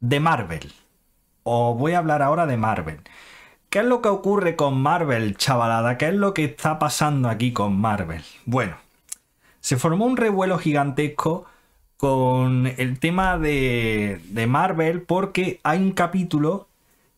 de Marvel. Os voy a hablar ahora de Marvel. ¿Qué es lo que ocurre con Marvel, chavalada? ¿Qué es lo que está pasando aquí con Marvel? Bueno, se formó un revuelo gigantesco con el tema de Marvel porque hay un capítulo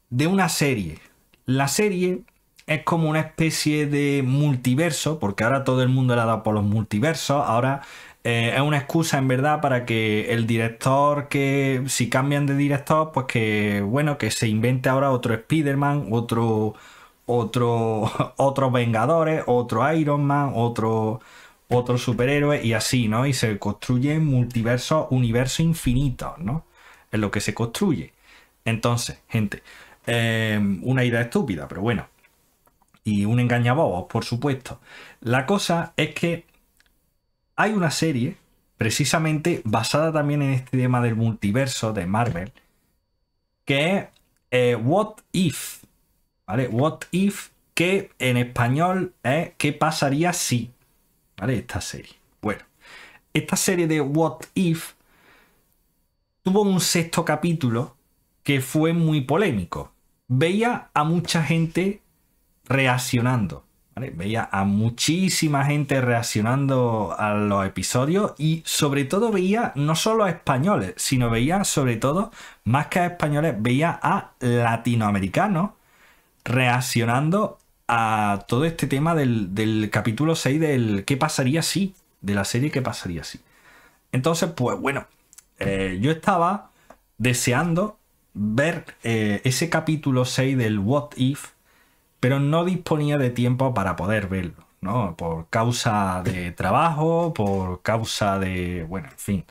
de una serie. La serie es como una especie de multiverso, porque ahora todo el mundo le ha dado por los multiversos. Ahora es una excusa en verdad para que el director, que si cambian de director, pues que bueno, que se invente ahora otro Spider-Man, otros Vengadores, otro Iron Man, otro superhéroe y así, ¿no? Y se construyen multiversos, universos infinitos, ¿no? Es lo que se construye. Entonces, gente, una idea estúpida, pero bueno. Y un engañabobos, por supuesto. La cosa es que hay una serie, precisamente basada también en este tema del multiverso de Marvel, que es What If, ¿vale? What If, que en español es ¿qué pasaría si? ¿Vale? Esta serie. Bueno, esta serie de What If tuvo un sexto capítulo que fue muy polémico. Veía a mucha gente reaccionando, ¿vale? Veía a muchísima gente reaccionando a los episodios y sobre todo veía no solo a españoles, sino veía sobre todo, más que a españoles, veía a latinoamericanos reaccionando a todo este tema del capítulo 6 del ¿qué pasaría si? De la serie ¿qué pasaría si? Entonces, pues bueno, yo estaba deseando ver ese capítulo 6 del What If, pero no disponía de tiempo para poder verlo, ¿no? Por causa de trabajo, por causa de, bueno, en fin,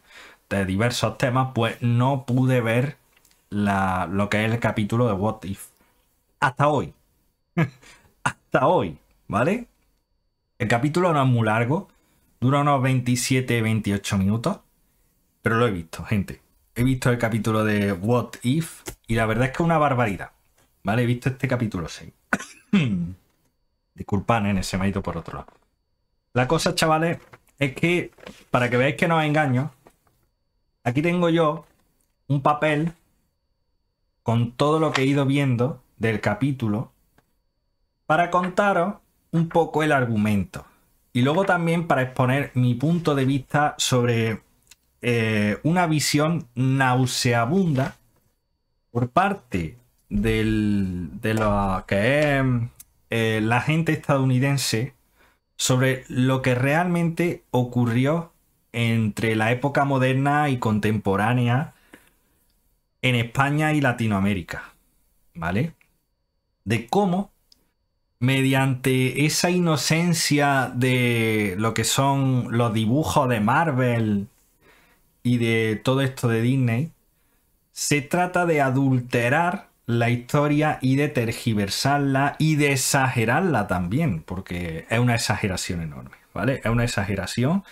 de diversos temas, pues no pude ver lo que es el capítulo de What If. Hasta hoy. Hasta hoy, ¿vale? El capítulo no es muy largo, dura unos 27-28 minutos, pero lo he visto, gente. He visto el capítulo de What If y la verdad es que es una barbaridad, ¿vale? He visto este capítulo 6. Disculpad, nene, se me ha ido por otro lado. La cosa, chavales, es que, para que veáis que no os engaño, aquí tengo yo un papel con todo lo que he ido viendo del capítulo para contaros un poco el argumento. Y luego también para exponer mi punto de vista sobre una visión nauseabunda por parte de lo que es la gente estadounidense sobre lo que realmente ocurrió entre la época moderna y contemporánea en España y Latinoamérica, ¿vale? De cómo, mediante esa inocencia de lo que son los dibujos de Marvel y de todo esto de Disney, se trata de adulterar la historia y de tergiversarla y de exagerarla también, porque es una exageración enorme, ¿vale? Es una exageración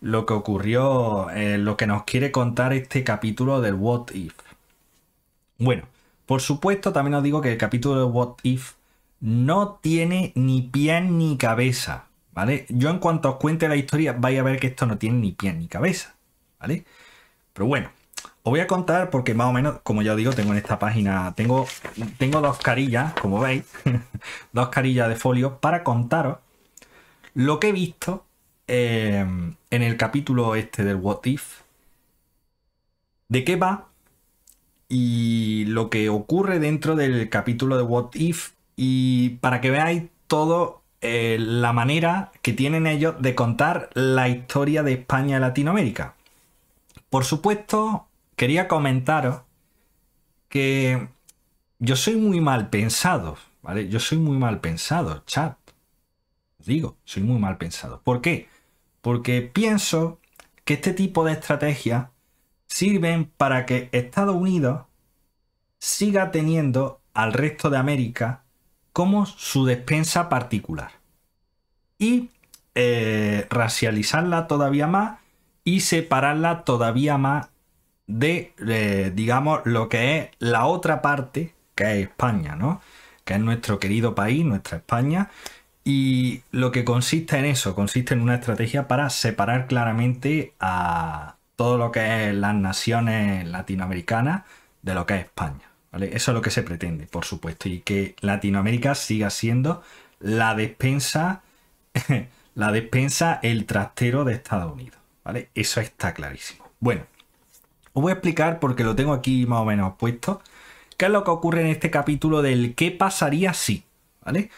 lo que ocurrió, lo que nos quiere contar este capítulo del What If. Bueno, por supuesto, también os digo que el capítulo de What If no tiene ni pie ni cabeza, ¿vale? Yo en cuanto os cuente la historia vais a ver que esto no tiene ni pie ni cabeza, ¿vale? Pero bueno, os voy a contar porque más o menos, como ya os digo, tengo en esta página, tengo dos carillas, como veis, dos carillas de folio para contaros lo que he visto en el capítulo este del What If, de qué va y lo que ocurre dentro del capítulo de What If, y para que veáis todo la manera que tienen ellos de contar la historia de España y Latinoamérica. Por supuesto, quería comentaros que yo soy muy mal pensado, ¿vale? Yo soy muy mal pensado, chat. Os digo, soy muy mal pensado. ¿Por qué? Porque pienso que este tipo de estrategias sirven para que Estados Unidos siga teniendo al resto de América como su despensa particular y racializarla todavía más y separarla todavía más de, digamos, lo que es la otra parte, que es España, ¿no? Que es nuestro querido país, nuestra España. Y lo que consiste en eso, consiste en una estrategia para separar claramente a todo lo que es las naciones latinoamericanas de lo que es España, ¿vale? Eso es lo que se pretende, por supuesto, y que Latinoamérica siga siendo la despensa, la despensa, el trastero de Estados Unidos, ¿vale? Eso está clarísimo. Bueno, os voy a explicar, porque lo tengo aquí más o menos puesto, qué es lo que ocurre en este capítulo del qué pasaría si, ¿vale?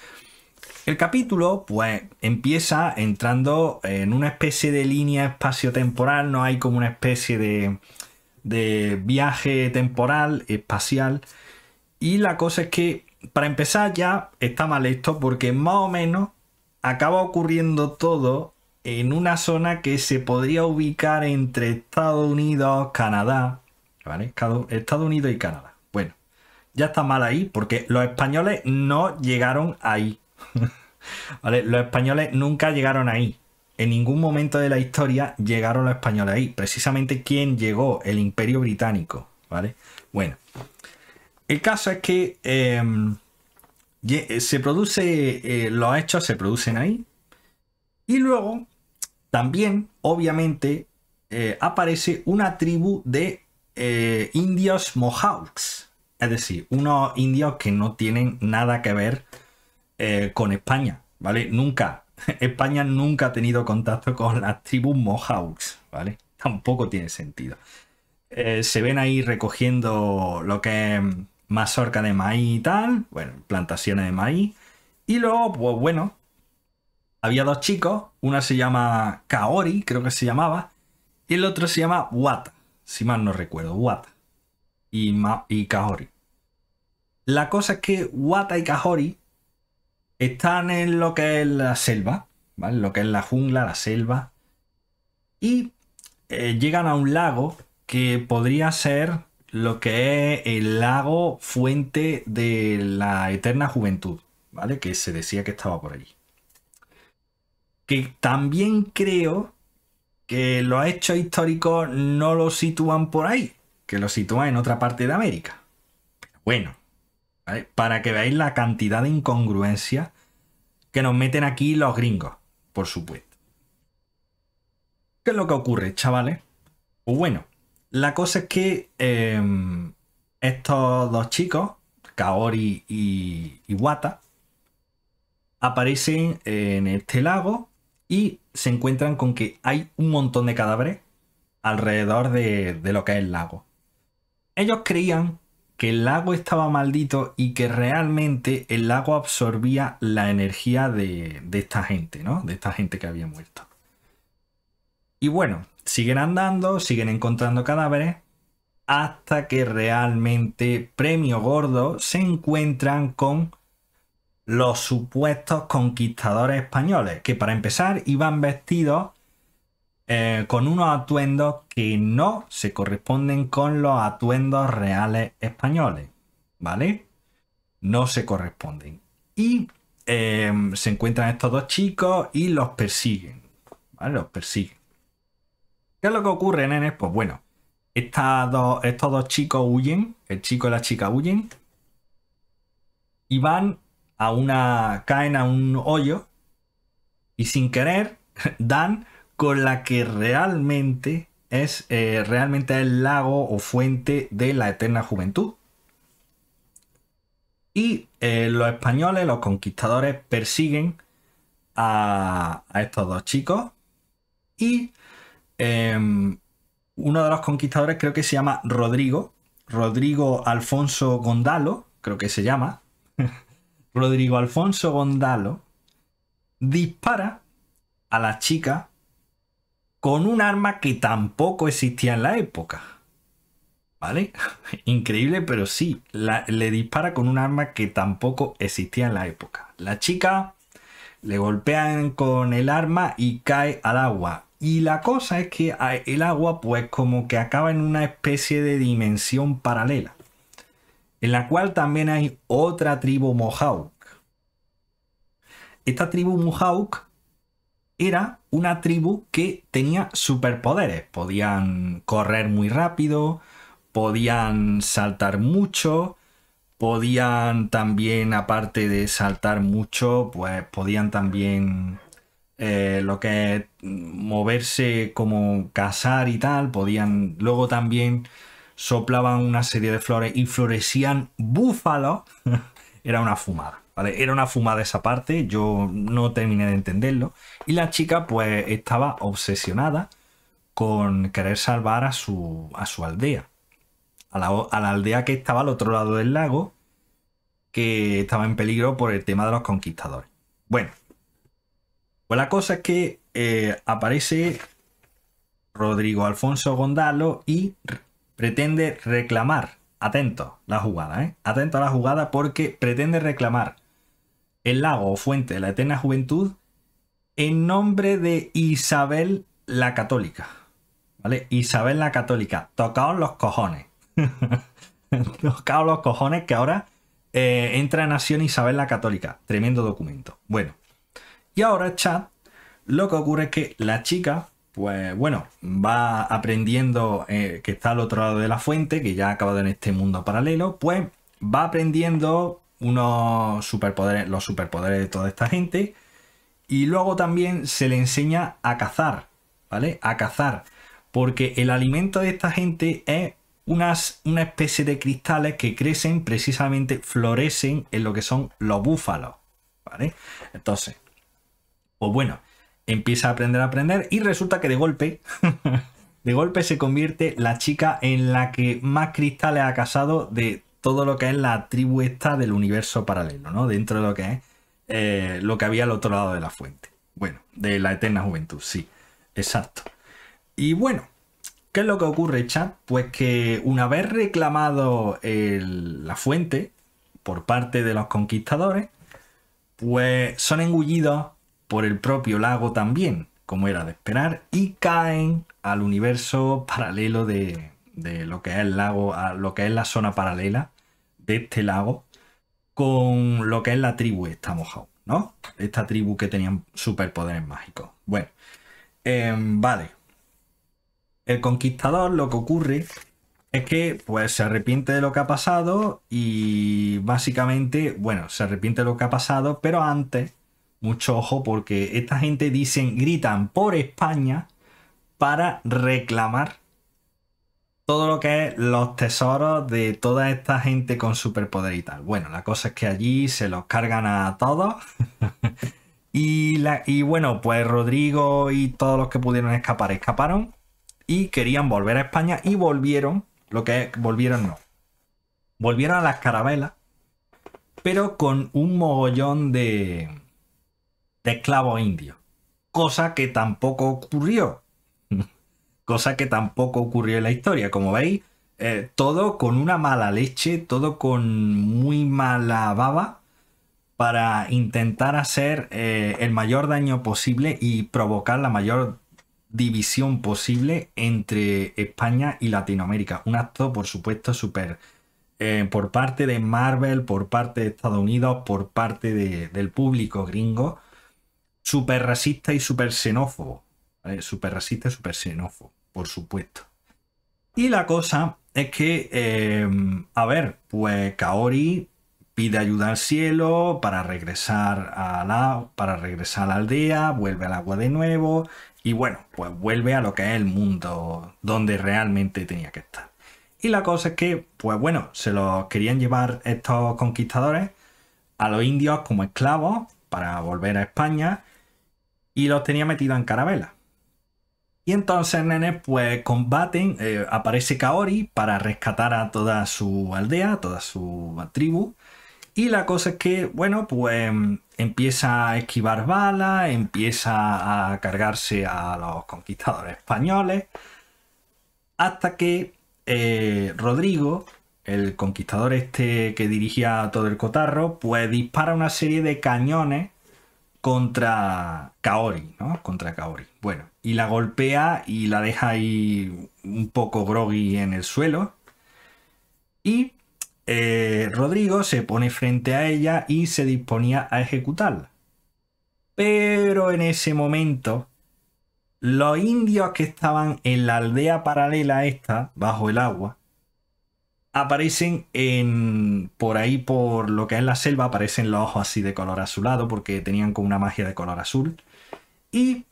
El capítulo, pues, empieza entrando en una especie de línea espaciotemporal, no hay como una especie de viaje temporal, espacial, y la cosa es que, para empezar, ya está mal esto, porque más o menos acaba ocurriendo todo en una zona que se podría ubicar entre Estados Unidos, Canadá, ¿vale? Estados Unidos y Canadá. Bueno, ya está mal ahí, porque los españoles no llegaron ahí. ¿Vale? Los españoles nunca llegaron ahí. En ningún momento de la historia llegaron los españoles ahí. Precisamente, ¿quién llegó? El Imperio Británico, ¿vale? Bueno, el caso es que se produce, los hechos se producen ahí. Y luego, también, obviamente, aparece una tribu de indios Mohawks. Es decir, unos indios que no tienen nada que ver con España, ¿vale? Nunca. España nunca ha tenido contacto con las tribus Mohawks, ¿vale? Tampoco tiene sentido. Se ven ahí recogiendo lo que es mazorca de maíz y tal, bueno, plantaciones de maíz. Y luego, pues bueno, había dos chicos, una se llama Kaori, creo que se llamaba, y el otro se llama Wata, si mal no recuerdo, Wata y Kaori. La cosa es que Wata y Kaori están en lo que es la selva, ¿vale? Lo que es la jungla, la selva. Y llegan a un lago que podría ser lo que es el lago fuente de la eterna juventud, ¿vale? Que se decía que estaba por allí. Que también creo que los hechos históricos no lo sitúan por ahí, que lo sitúan en otra parte de América. Pero bueno, ¿vale? Para que veáis la cantidad de incongruencias que nos meten aquí los gringos, por supuesto. ¿Qué es lo que ocurre, chavales? Pues bueno, la cosa es que estos dos chicos, Kaori y Wata, aparecen en este lago y se encuentran con que hay un montón de cadáveres alrededor de lo que es el lago. Ellos creían que el lago estaba maldito y que realmente el lago absorbía la energía de esta gente, ¿no? De esta gente que había muerto. Y bueno, siguen andando, siguen encontrando cadáveres, hasta que realmente, premio gordo, se encuentran con los supuestos conquistadores españoles, que para empezar iban vestidos con unos atuendos que no se corresponden con los atuendos reales españoles, ¿vale? No se corresponden. Y se encuentran estos dos chicos y los persiguen, ¿vale? Los persiguen. ¿Qué es lo que ocurre, nenes? Pues bueno, estos dos chicos huyen, el chico y la chica huyen, y van caen a un hoyo, y sin querer dan con la que realmente es el lago o fuente de la eterna juventud. Y los españoles, los conquistadores, persiguen a estos dos chicos. Y uno de los conquistadores creo que se llama Rodrigo Alfonso Gondalo, creo que se llama. Rodrigo Alfonso Gondalo dispara a la chica con un arma que tampoco existía en la época. ¿Vale? Increíble, pero sí. Le dispara con un arma que tampoco existía en la época. La chica le golpean con el arma y cae al agua. Y la cosa es que el agua pues como que acaba en una especie de dimensión paralela, en la cual también hay otra tribu Mohawk. Esta tribu Mohawk era una tribu que tenía superpoderes. Podían correr muy rápido, podían saltar mucho, podían también, aparte de saltar mucho, pues podían también lo que es moverse como cazar y tal. Podían luego también soplaban una serie de flores y florecían búfalos. Era una fumada, ¿vale? Era una fumada esa parte, yo no terminé de entenderlo. Y la chica pues estaba obsesionada con querer salvar a su aldea. A la aldea que estaba al otro lado del lago, que estaba en peligro por el tema de los conquistadores. Bueno, pues la cosa es que aparece Rodrigo Alfonso Gondalo y pretende reclamar, atentos la jugada, atentos a la jugada, porque pretende reclamar el lago o fuente de la eterna juventud en nombre de Isabel la Católica, ¿vale? Isabel la Católica, tocaos los cojones. Tocaos los cojones que ahora entra en acción Isabel la Católica. Tremendo documento. Bueno, y ahora, chat, lo que ocurre es que la chica, pues bueno, va aprendiendo que está al otro lado de la fuente, que ya ha acabado en este mundo paralelo, pues va aprendiendo unos superpoderes, los superpoderes de toda esta gente, y luego también se le enseña a cazar, ¿vale? A cazar, porque el alimento de esta gente es una especie de cristales que crecen, precisamente florecen en lo que son los búfalos, ¿vale? Entonces, pues bueno, empieza a aprender y resulta que de golpe, de golpe se convierte la chica en la que más cristales ha cazado de todo lo que es la tribu esta del universo paralelo, ¿no? Dentro de lo que es lo que había al otro lado de la fuente. Bueno, de la eterna juventud, sí, exacto. Y bueno, ¿qué es lo que ocurre, chat? Pues que una vez reclamado la fuente por parte de los conquistadores, pues son engullidos por el propio lago también, como era de esperar, y caen al universo paralelo de lo que es el lago, a lo que es la zona paralela de este lago, con lo que es la tribu esta mojado, ¿no? Esta tribu que tenían superpoderes mágicos. Bueno, vale. El conquistador, lo que ocurre es que pues se arrepiente de lo que ha pasado y básicamente, bueno, se arrepiente de lo que ha pasado, pero antes, mucho ojo, porque esta gente gritan por España para reclamar todo lo que es los tesoros de toda esta gente con superpoder y tal. Bueno, la cosa es que allí se los cargan a todos. y bueno, pues Rodrigo y todos los que pudieron escapar, escaparon y querían volver a España y volvieron, volvieron a las carabelas, pero con un mogollón de esclavos indios. Cosa que tampoco ocurrió. Cosa que tampoco ocurrió en la historia. Como veis, todo con una mala leche, todo con muy mala baba para intentar hacer el mayor daño posible y provocar la mayor división posible entre España y Latinoamérica. Un acto, por supuesto, súper por parte de Marvel, por parte de Estados Unidos, por parte del público gringo, súper racista y súper xenófobo. ¿Vale? Súper racista y súper xenófobo, por supuesto. Y la cosa es que, a ver, pues Kaori pide ayuda al cielo para regresar a la aldea, vuelve al agua de nuevo y bueno, pues vuelve a lo que es el mundo donde realmente tenía que estar. Y la cosa es que, pues bueno, se los querían llevar estos conquistadores a los indios como esclavos para volver a España y los tenía metidos en carabela. Y entonces, nenes, pues combaten, aparece Kaori para rescatar a toda su aldea, a toda su tribu. Y la cosa es que, bueno, pues empieza a esquivar balas, empieza a cargarse a los conquistadores españoles, hasta que Rodrigo, el conquistador este que dirigía todo el cotarro, pues dispara una serie de cañones contra Kaori, ¿no? Contra Kaori. Bueno, y la golpea y la deja ahí un poco groggy en el suelo. Y Rodrigo se pone frente a ella y se disponía a ejecutarla. Pero en ese momento, los indios que estaban en la aldea paralela esta, bajo el agua, aparecen por ahí, por lo que es la selva, aparecen los ojos así de color azulado, porque tenían como una magia de color azul. Y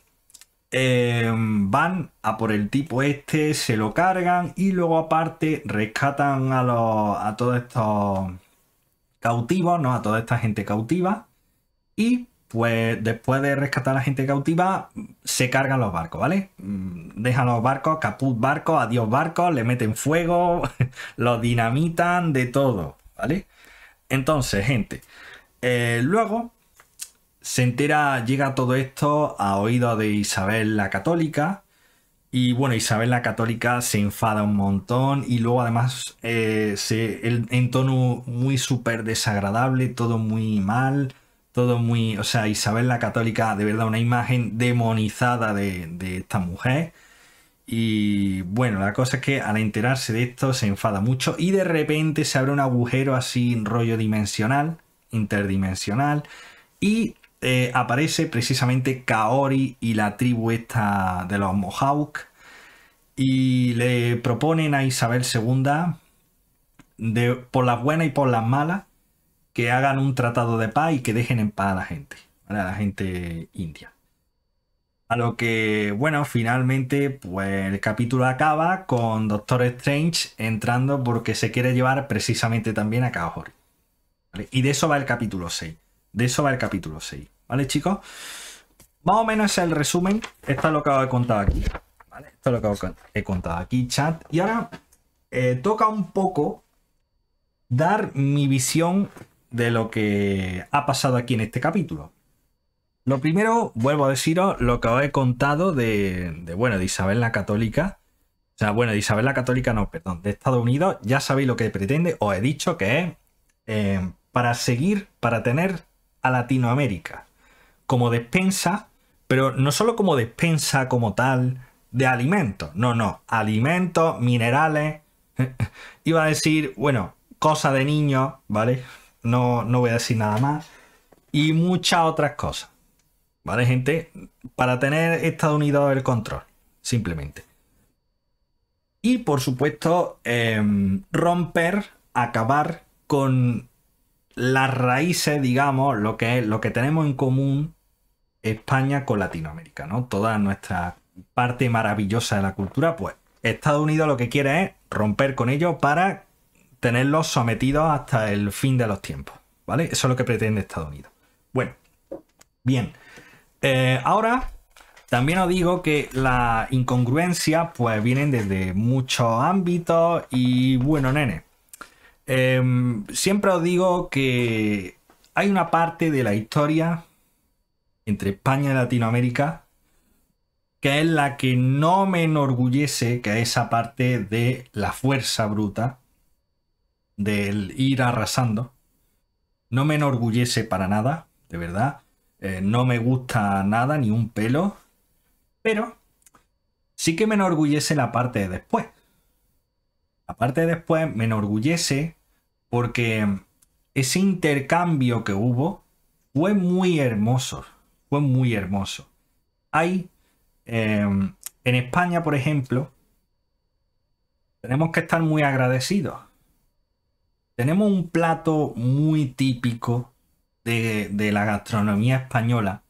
van a por el tipo este, se lo cargan y luego aparte rescatan a todos estos cautivos, ¿no? A toda esta gente cautiva. Y pues después de rescatar a la gente cautiva, se cargan los barcos, ¿vale? Dejan los barcos, caput barcos, adiós barcos, le meten fuego, los dinamitan, de todo, ¿vale? Entonces, gente, luego se entera, llega todo esto a oídos de Isabel la Católica. Y bueno, Isabel la Católica se enfada un montón y luego además en tono muy súper desagradable, todo muy mal, todo muy... O sea, Isabel la Católica, de verdad, una imagen demonizada de esta mujer. Y bueno, la cosa es que al enterarse de esto se enfada mucho y de repente se abre un agujero así, rollo dimensional, interdimensional, y aparece precisamente Kaori y la tribu esta de los Mohawk y le proponen a Isabel II, por las buenas y por las malas, que hagan un tratado de paz y que dejen en paz a la gente, ¿vale? A la gente india. A lo que, bueno, finalmente, pues el capítulo acaba con Doctor Strange entrando porque se quiere llevar precisamente también a Kaori, ¿vale? Y de eso va el capítulo 6. De eso va el capítulo 6. ¿Vale, chicos? Más o menos es el resumen. Esto es lo que os he contado aquí. ¿Vale? Esto es lo que os he contado aquí, chat. Y ahora toca un poco dar mi visión de lo que ha pasado aquí en este capítulo. Lo primero, vuelvo a deciros lo que os he contado bueno, de Isabel la Católica. O sea, bueno, de Isabel la Católica no, perdón, de Estados Unidos. Ya sabéis lo que pretende. Os he dicho que es para tener a Latinoamérica como despensa, pero no solo como despensa como tal de alimentos. No, alimentos, minerales. Iba a decir, bueno, cosas de niños, ¿vale? No voy a decir nada más. Y muchas otras cosas. ¿Vale, gente? Para tener Estados Unidos el control, simplemente. Y por supuesto, romper, acabar con las raíces, digamos, lo que tenemos en común España con Latinoamérica, ¿no? Toda nuestra parte maravillosa de la cultura, pues Estados Unidos lo que quiere es romper con ello para tenerlos sometidos hasta el fin de los tiempos, ¿vale? Eso es lo que pretende Estados Unidos. Bueno, bien. Ahora también os digo que las incongruencias pues vienen desde muchos ámbitos y bueno, nene, siempre os digo que hay una parte de la historia entre España y Latinoamérica que es la que no me enorgullece, que es esa parte de la fuerza bruta, del ir arrasando. No me enorgullece para nada, de verdad. No me gusta nada, ni un pelo. Pero sí que me enorgullece la parte de después. La parte de después me enorgullece porque ese intercambio que hubo fue muy hermoso. Fue muy hermoso. Hay, en España, por ejemplo, tenemos que estar muy agradecidos. Tenemos un plato muy típico de la gastronomía española,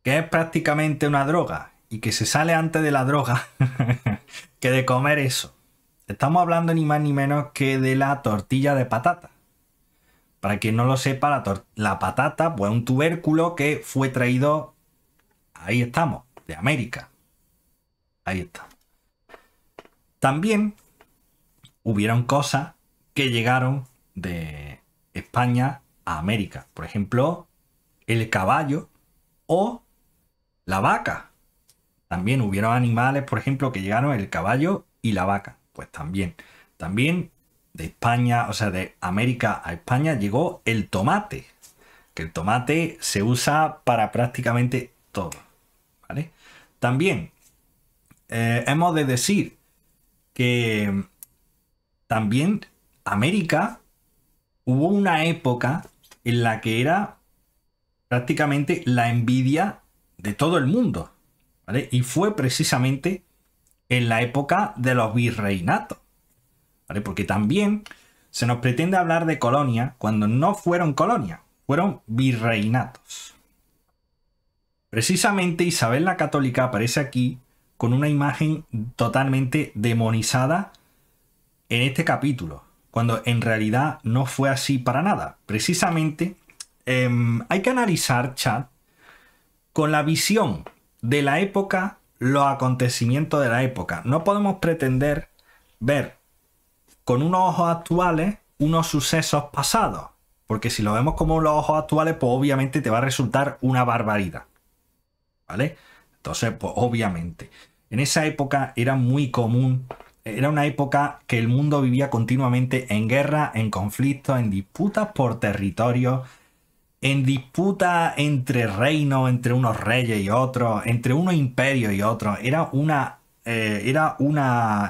que es prácticamente una droga y que se sale antes de la droga que de comer eso. Estamos hablando ni más ni menos que de la tortilla de patata. Para quien no lo sepa, la patata, pues un tubérculo que fue traído, ahí estamos, de América. Ahí está. También hubieron cosas que llegaron de España a América. Por ejemplo, el caballo o la vaca. También hubieron animales, por ejemplo, que llegaron el caballo y la vaca. Pues también. También de España, o sea, de América a España llegó el tomate. Que el tomate se usa para prácticamente todo. ¿Vale? También hemos de decir que también América hubo una época en la que era prácticamente la envidia de todo el mundo, ¿vale? Y fue precisamente en la época de los virreinatos, ¿vale? Porque también se nos pretende hablar de colonias cuando no fueron colonias, fueron virreinatos. Precisamente Isabel la Católica aparece aquí con una imagen totalmente demonizada en este capítulo, cuando en realidad no fue así para nada. Precisamente hay que analizar, chat, con la visión de la época, los acontecimientos de la época. No podemos pretender ver con unos ojos actuales unos sucesos pasados, porque si lo vemos como los ojos actuales, pues obviamente te va a resultar una barbaridad, ¿vale? Entonces, pues obviamente, en esa época era muy común, era una época que el mundo vivía continuamente en guerra, en conflictos, en disputas por territorio, en disputa entre reinos, entre unos reyes y otros, entre unos imperios y otros. Era una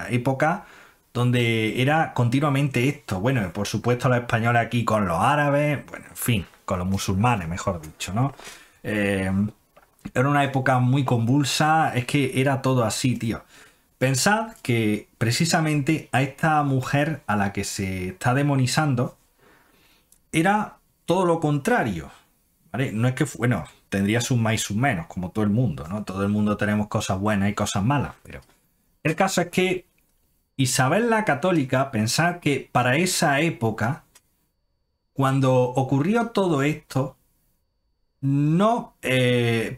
época donde era continuamente esto. Bueno, por supuesto los españoles aquí con los árabes, bueno, en fin, con los musulmanes, mejor dicho, ¿no? Era una época muy convulsa, es que era todo así, tío. Pensad que precisamente a esta mujer a la que se está demonizando era todo lo contrario, ¿vale? No es que, bueno, tendría sus más y sus menos, como todo el mundo, ¿no? Todo el mundo tenemos cosas buenas y cosas malas, pero el caso es que Isabel la Católica, pensad que para esa época, cuando ocurrió todo esto, no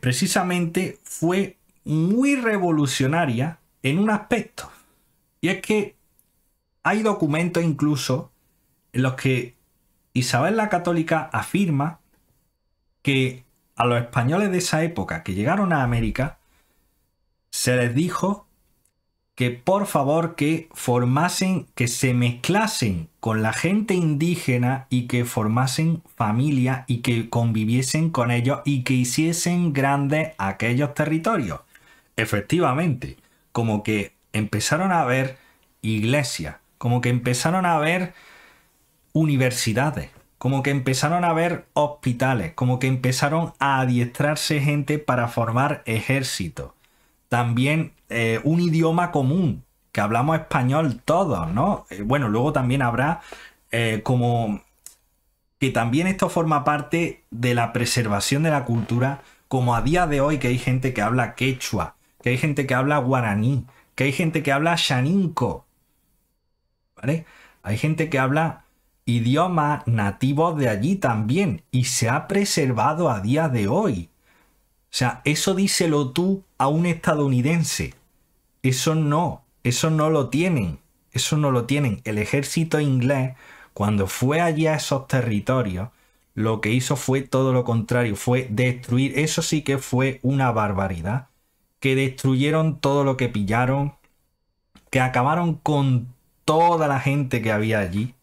precisamente fue muy revolucionaria en un aspecto. Y es que hay documentos incluso en los que Isabel la Católica afirma que a los españoles de esa época que llegaron a América se les dijo que por favor que formasen, que se mezclasen con la gente indígena y que formasen familia y que conviviesen con ellos y que hiciesen grandes aquellos territorios. Efectivamente, como que empezaron a ver iglesias, como que empezaron a ver universidades, como que empezaron a ver hospitales, como que empezaron a adiestrarse gente para formar ejércitos. También un idioma común, que hablamos español todos, ¿no? Bueno, luego también habrá como que también esto forma parte de la preservación de la cultura, como a día de hoy que hay gente que habla quechua, que hay gente que habla guaraní, que hay gente que habla xaninco, ¿vale? Hay gente que habla idiomas nativos de allí también y se ha preservado a día de hoy. O sea, eso díselo tú a un estadounidense. Eso no lo tienen. Eso no lo tienen. El ejército inglés, cuando fue allí a esos territorios, lo que hizo fue todo lo contrario, fue destruir. Eso sí que fue una barbaridad. Que destruyeron todo lo que pillaron, que acabaron con toda la gente que había allí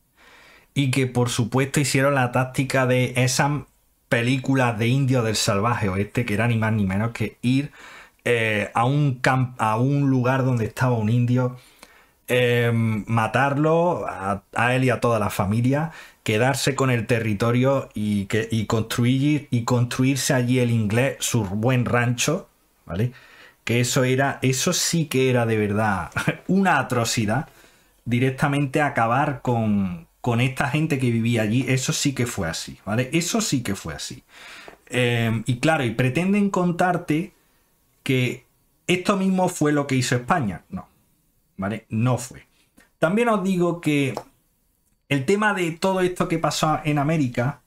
y que por supuesto hicieron la táctica de esas películas de indios del salvaje oeste, que era ni más ni menos que ir a un lugar donde estaba un indio, matarlo a él y a toda la familia, quedarse con el territorio y construirse allí el inglés su buen rancho, ¿vale? Que eso sí que era de verdad una atrocidad. Directamente acabar con esta gente que vivía allí, eso sí que fue así, ¿vale? Eso sí que fue así. Y claro, y pretenden contarte que esto mismo fue lo que hizo España. No, ¿vale? No fue. También os digo que el tema de todo esto que pasó en América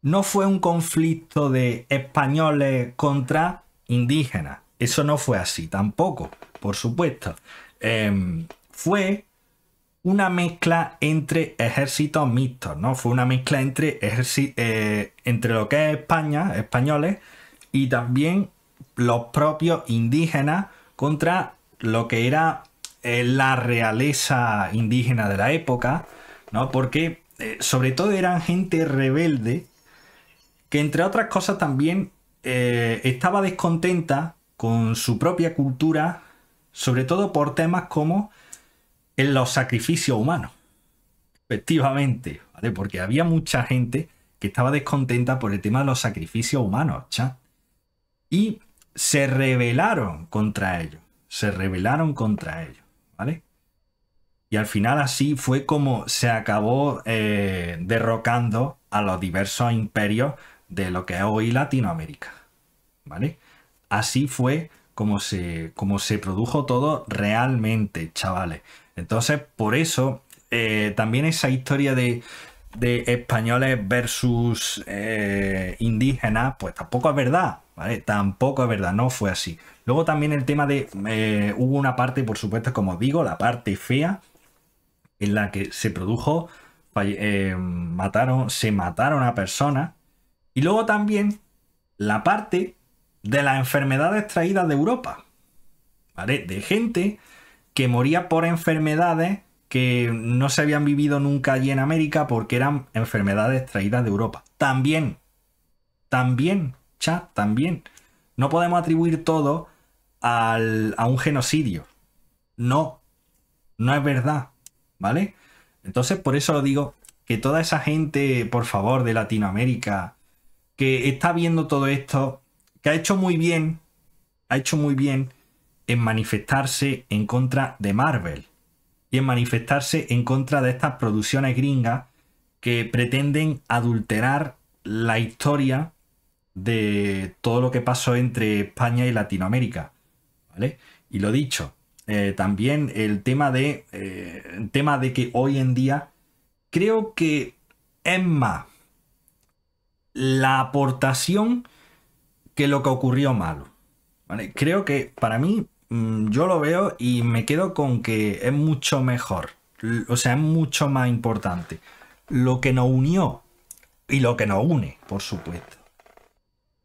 no fue un conflicto de españoles contra indígenas. Eso no fue así tampoco, por supuesto. Fue una mezcla entre ejércitos mixtos, ¿no? Fue una mezcla entre lo que es España, españoles, y también los propios indígenas contra lo que era la realeza indígena de la época, ¿no? Porque sobre todo eran gente rebelde que, entre otras cosas, también estaba descontenta con su propia cultura, sobre todo por temas como en los sacrificios humanos. Efectivamente, ¿vale? Porque había mucha gente que estaba descontenta por el tema de los sacrificios humanos, chat. Y se rebelaron contra ellos. Se rebelaron contra ellos, ¿vale? Y al final así fue como se acabó derrocando a los diversos imperios de lo que es hoy Latinoamérica, ¿vale? así fue como se produjo todo realmente, chavales. Entonces, por eso, también esa historia de españoles versus indígenas, pues tampoco es verdad, ¿vale? Tampoco es verdad, no fue así. Luego también el tema de, hubo una parte, por supuesto, como os digo, la parte fea, en la que se produjo, se mataron a personas, y luego también la parte de las enfermedades traídas de Europa, ¿vale? De gente que moría por enfermedades que no se habían vivido nunca allí en América porque eran enfermedades traídas de Europa. También, chat, también. No podemos atribuir todo a un genocidio. No, no es verdad, ¿vale? Entonces, por eso lo digo, que toda esa gente, por favor, de Latinoamérica, que está viendo todo esto, que ha hecho muy bien en manifestarse en contra de Marvel y en manifestarse en contra de estas producciones gringas que pretenden adulterar la historia de todo lo que pasó entre España y Latinoamérica, ¿vale? Y lo dicho, también el tema de que hoy en día creo que es más la aportación que lo que ocurrió malo, ¿vale? Creo que para mí, yo lo veo y me quedo con que es mucho mejor, o sea, es mucho más importante lo que nos unió y lo que nos une, por supuesto,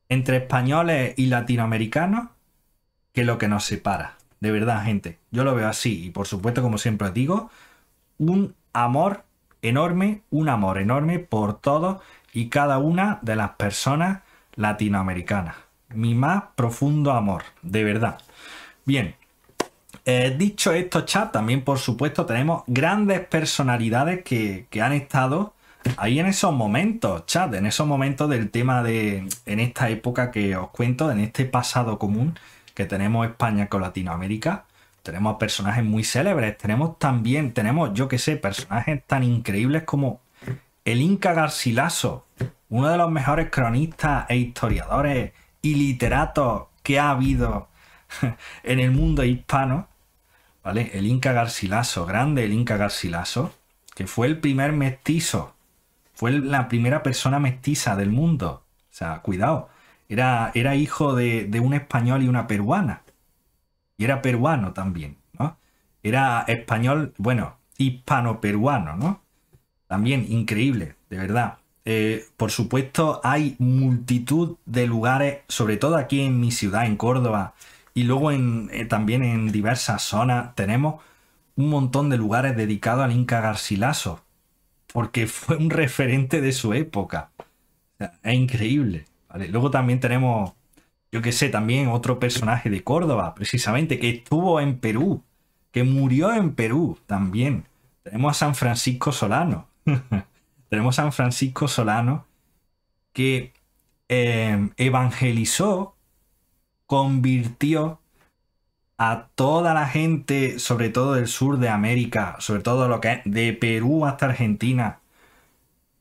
entre españoles y latinoamericanos, que lo que nos separa. De verdad, gente, yo lo veo así. Y por supuesto, como siempre os digo, un amor enorme por todos y cada una de las personas latinoamericanas. Mi más profundo amor, de verdad. Bien, dicho esto, chat, también por supuesto tenemos grandes personalidades que han estado ahí en esos momentos, chat, en esos momentos del tema de, en esta época que os cuento, en este pasado común que tenemos España con Latinoamérica. Tenemos personajes muy célebres, tenemos, yo que sé, personajes tan increíbles como el Inca Garcilaso, uno de los mejores cronistas e historiadores y literatos que ha habido en el mundo hispano, ¿vale? El Inca Garcilaso, grande el Inca Garcilaso, que fue el primer mestizo, fue la primera persona mestiza del mundo. O sea, cuidado, era hijo de un español y una peruana. Y era peruano también, ¿no? Era español, bueno, hispano-peruano, ¿no? También increíble, de verdad. Por supuesto, hay multitud de lugares, sobre todo aquí en mi ciudad, en Córdoba, y luego también en diversas zonas, tenemos un montón de lugares dedicados al Inca Garcilaso, porque fue un referente de su época. O sea, es increíble, ¿vale? Luego también tenemos, yo que sé, también otro personaje de Córdoba, precisamente, que estuvo en Perú, que murió en Perú también. Tenemos a San Francisco Solano. Tenemos a San Francisco Solano que evangelizó, convirtió a toda la gente, sobre todo del sur de América, sobre todo lo que es de Perú hasta Argentina.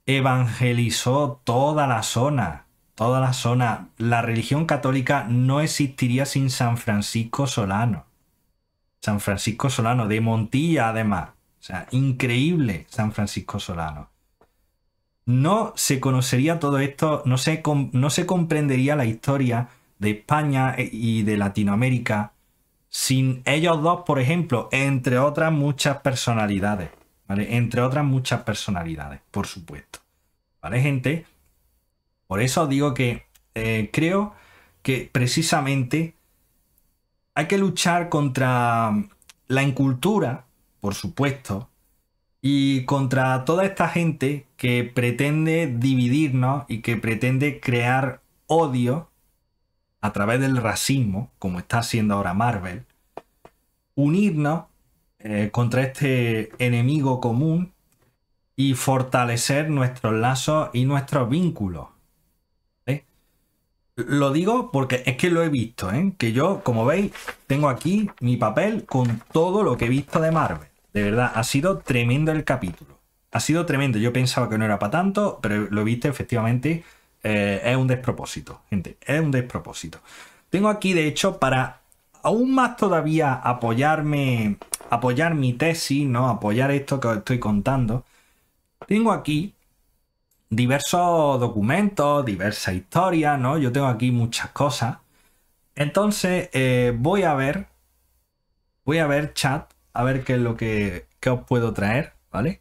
Evangelizó toda la zona. Toda la zona. La religión católica no existiría sin San Francisco Solano. San Francisco Solano, de Montilla además. O sea, increíble San Francisco Solano. No se conocería todo esto, no se comprendería la historia de España y de Latinoamérica sin ellos dos, por ejemplo, entre otras muchas personalidades, ¿vale? Entre otras muchas personalidades, por supuesto. ¿Vale, gente? Por eso os digo que creo que precisamente hay que luchar contra la incultura, por supuesto, y contra toda esta gente que pretende dividirnos y que pretende crear odio a través del racismo, como está haciendo ahora Marvel, unirnos contra este enemigo común y fortalecer nuestros lazos y nuestros vínculos. Lo digo porque es que lo he visto, que yo, como veis, tengo aquí mi papel con todo lo que he visto de Marvel. De verdad, ha sido tremendo el capítulo. Ha sido tremendo. Yo pensaba que no era para tanto, pero lo he visto, efectivamente, es un despropósito, gente. Es un despropósito. Tengo aquí, de hecho, para aún más todavía apoyar mi tesis, ¿no? Apoyar esto que os estoy contando. Tengo aquí diversos documentos, diversas historias, ¿no? Yo tengo aquí muchas cosas. Entonces, voy a ver chat, a ver qué es lo que os puedo traer, ¿vale?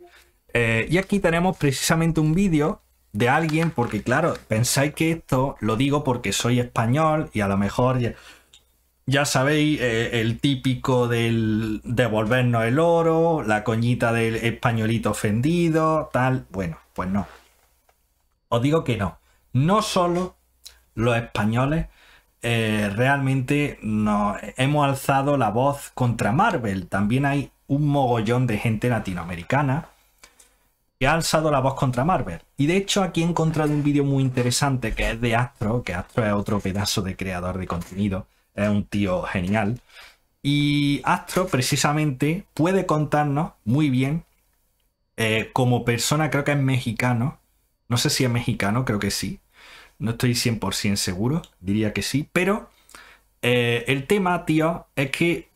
Y aquí tenemos precisamente un vídeo de alguien, porque claro, pensáis que esto lo digo porque soy español y a lo mejor ya sabéis, el típico del devolvernos el oro, la coñita del españolito ofendido, tal. Bueno, pues no. Os digo que no. No solo los españoles realmente nos hemos alzado la voz contra Marvel. También hay un mogollón de gente latinoamericana que ha alzado la voz contra Marvel. Y de hecho aquí he encontrado un vídeo muy interesante que es de Astro, que Astro es otro pedazo de creador de contenido. Es un tío genial. Y Astro precisamente puede contarnos muy bien, como persona, creo que es mexicano. No sé si es mexicano, creo que sí. No estoy 100% seguro, diría que sí. Pero el tema, tío, es que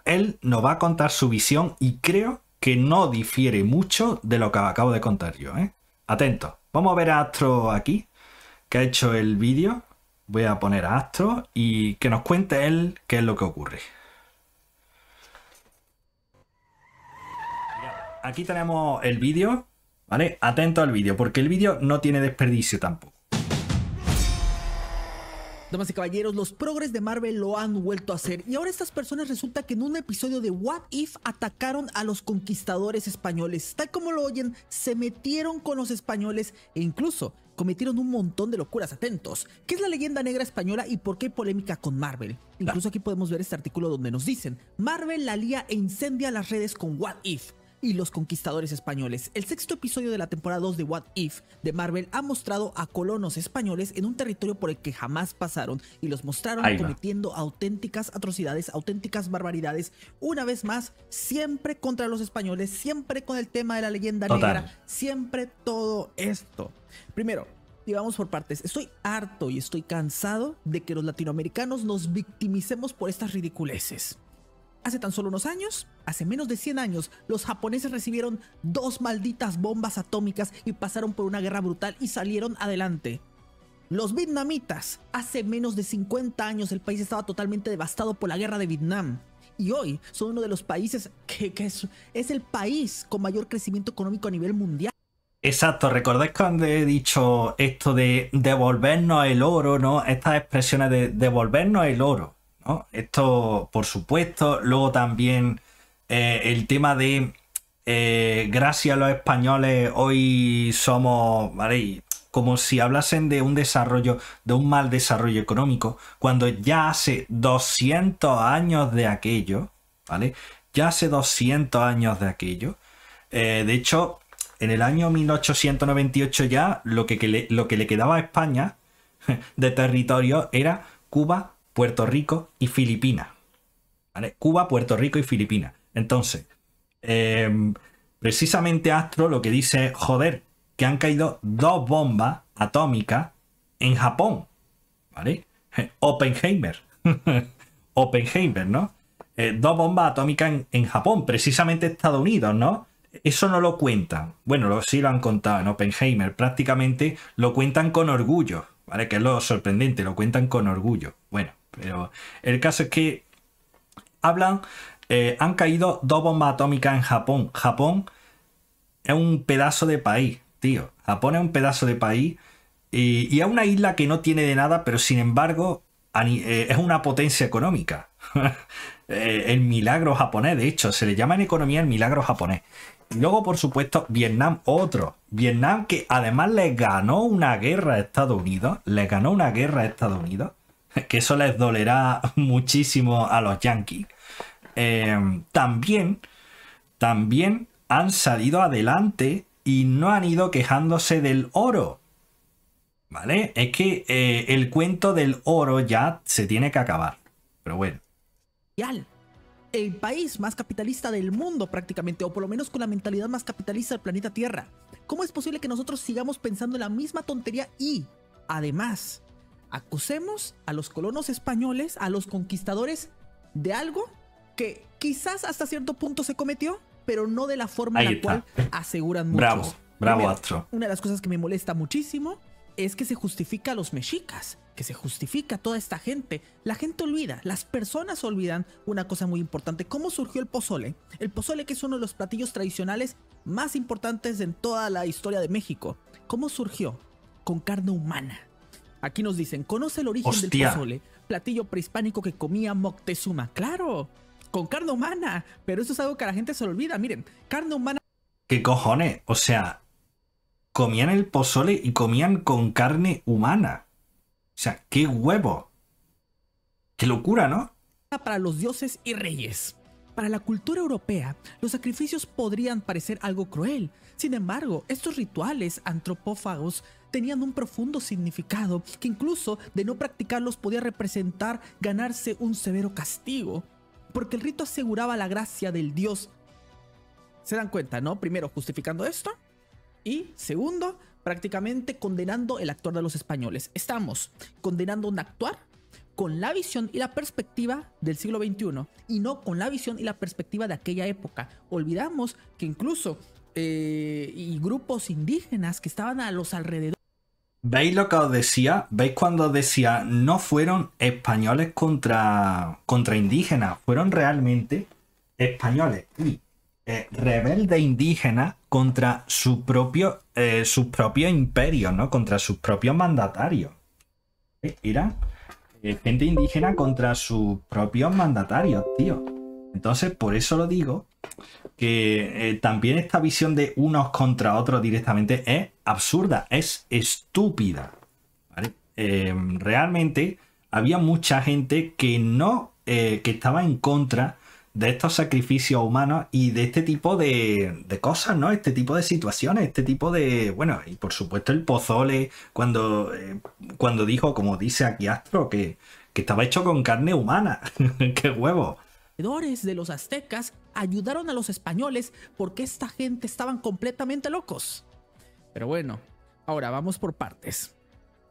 él nos va a contar su visión y creo que no difiere mucho de lo que acabo de contar yo, ¿eh? Atentos. Vamos a ver a Astro aquí, que ha hecho el vídeo. Voy a poner a Astro y que nos cuente él qué es lo que ocurre. Aquí tenemos el vídeo, ¿vale? Atento al vídeo, porque el vídeo no tiene desperdicio tampoco. Damas y caballeros, los progres de Marvel lo han vuelto a hacer y ahora estas personas resulta que en un episodio de What If atacaron a los conquistadores españoles. Tal como lo oyen, se metieron con los españoles e incluso cometieron un montón de locuras. Atentos. ¿Qué es la leyenda negra española y por qué hay polémica con Marvel? Incluso aquí podemos ver este artículo donde nos dicen: Marvel la lía e incendia las redes con What If y los conquistadores españoles. El sexto episodio de la temporada 2 de What If de Marvel ha mostrado a colonos españoles en un territorio por el que jamás pasaron y los mostraron cometiendo auténticas atrocidades, auténticas barbaridades. Una vez más, siempre contra los españoles, siempre con el tema de la leyenda negra, siempre todo esto. Primero, y vamos por partes. Estoy harto y estoy cansado de que los latinoamericanos nos victimicemos por estas ridiculeces. Hace tan solo unos años, hace menos de 100 años, los japoneses recibieron 2 malditas bombas atómicas y pasaron por una guerra brutal y salieron adelante. Los vietnamitas, hace menos de 50 años el país estaba totalmente devastado por la guerra de Vietnam. Y hoy son uno de los países que es el país con mayor crecimiento económico a nivel mundial. Exacto, ¿recordáis cuando he dicho esto de devolvernos el oro, ¿no? Estas expresiones de devolvernos el oro, ¿no? Esto, por supuesto. Luego también el tema de gracias a los españoles hoy somos, ¿vale? Como si hablasen de un desarrollo, de un mal desarrollo económico, cuando ya hace 200 años de aquello, ¿vale? Ya hace 200 años de aquello. De hecho, en el año 1898 ya lo que le quedaba a España de territorio era Cuba, Puerto Rico y Filipinas, ¿vale? Cuba, Puerto Rico y Filipinas. Entonces, precisamente Astro lo que dice es, joder, que han caído 2 bombas atómicas en Japón, ¿vale? Oppenheimer. Oppenheimer, ¿no? 2 bombas atómicas en Japón, precisamente Estados Unidos, ¿no? Eso no lo cuentan. Bueno, sí lo han contado en Oppenheimer. Prácticamente lo cuentan con orgullo, ¿vale? Que es lo sorprendente, lo cuentan con orgullo. Bueno, pero el caso es que hablan, han caído 2 bombas atómicas en Japón. Japón es un pedazo de país, tío. Japón es un pedazo de país y es una isla que no tiene de nada, pero sin embargo es una potencia económica. El milagro japonés, de hecho, se le llama en economía el milagro japonés. Y luego, por supuesto, Vietnam, otro. Vietnam que además le ganó una guerra a Estados Unidos. Le ganó una guerra a Estados Unidos. Que eso les dolerá muchísimo a los yanquis. También han salido adelante y no han ido quejándose del oro. ¿Vale? Es que el cuento del oro ya se tiene que acabar. Pero bueno. El país más capitalista del mundo prácticamente, o por lo menos con la mentalidad más capitalista del planeta Tierra. ¿Cómo es posible que nosotros sigamos pensando en la misma tontería y, además, acusemos a los colonos españoles, a los conquistadores, de algo que quizás hasta cierto punto se cometió, pero no de la forma en la cual aseguran muchos. Bravo, bravo, Astro. Una de las cosas que me molesta muchísimo es que se justifica a los mexicas, que se justifica a toda esta gente. La gente olvida, las personas olvidan una cosa muy importante. ¿Cómo surgió el pozole? El pozole, que es uno de los platillos tradicionales más importantes en toda la historia de México. ¿Cómo surgió? Con carne humana. Aquí nos dicen, conoce el origen del pozole, platillo prehispánico que comía Moctezuma. ¡Claro! Con carne humana. Pero eso es algo que a la gente se le olvida. Miren, carne humana. ¿Qué cojones? O sea, comían el pozole y comían con carne humana. O sea, qué huevo. Qué locura, ¿no? Para los dioses y reyes. Para la cultura europea, los sacrificios podrían parecer algo cruel. Sin embargo, estos rituales antropófagos tenían un profundo significado que incluso de no practicarlos podía representar ganarse un severo castigo, porque el rito aseguraba la gracia del dios. ¿Se dan cuenta, no? Primero, justificando esto, y segundo, prácticamente condenando el actuar de los españoles. Estamos condenando un actuar con la visión y la perspectiva del siglo XXI y no con la visión y la perspectiva de aquella época. Olvidamos que incluso y grupos indígenas que estaban a los alrededores. ¿Veis lo que os decía? ¿Veis cuando os decía no fueron españoles contra indígenas? Fueron realmente españoles y rebeldes indígenas contra sus propios imperios, ¿no? Contra sus propios mandatarios. Eran gente indígena contra sus propios mandatarios, tío. Entonces, por eso lo digo, que también esta visión de unos contra otros directamente es absurda, es estúpida, ¿vale? Realmente había mucha gente que que estaba en contra de estos sacrificios humanos y de este tipo de cosas, ¿no? Este tipo de situaciones, este tipo de... Bueno, y por supuesto el pozole, cuando dijo, como dice aquí Astro, que estaba hecho con carne humana. ¡Qué huevo! De los aztecas ayudaron a los españoles porque esta gente estaban completamente locos. Pero bueno, ahora vamos por partes.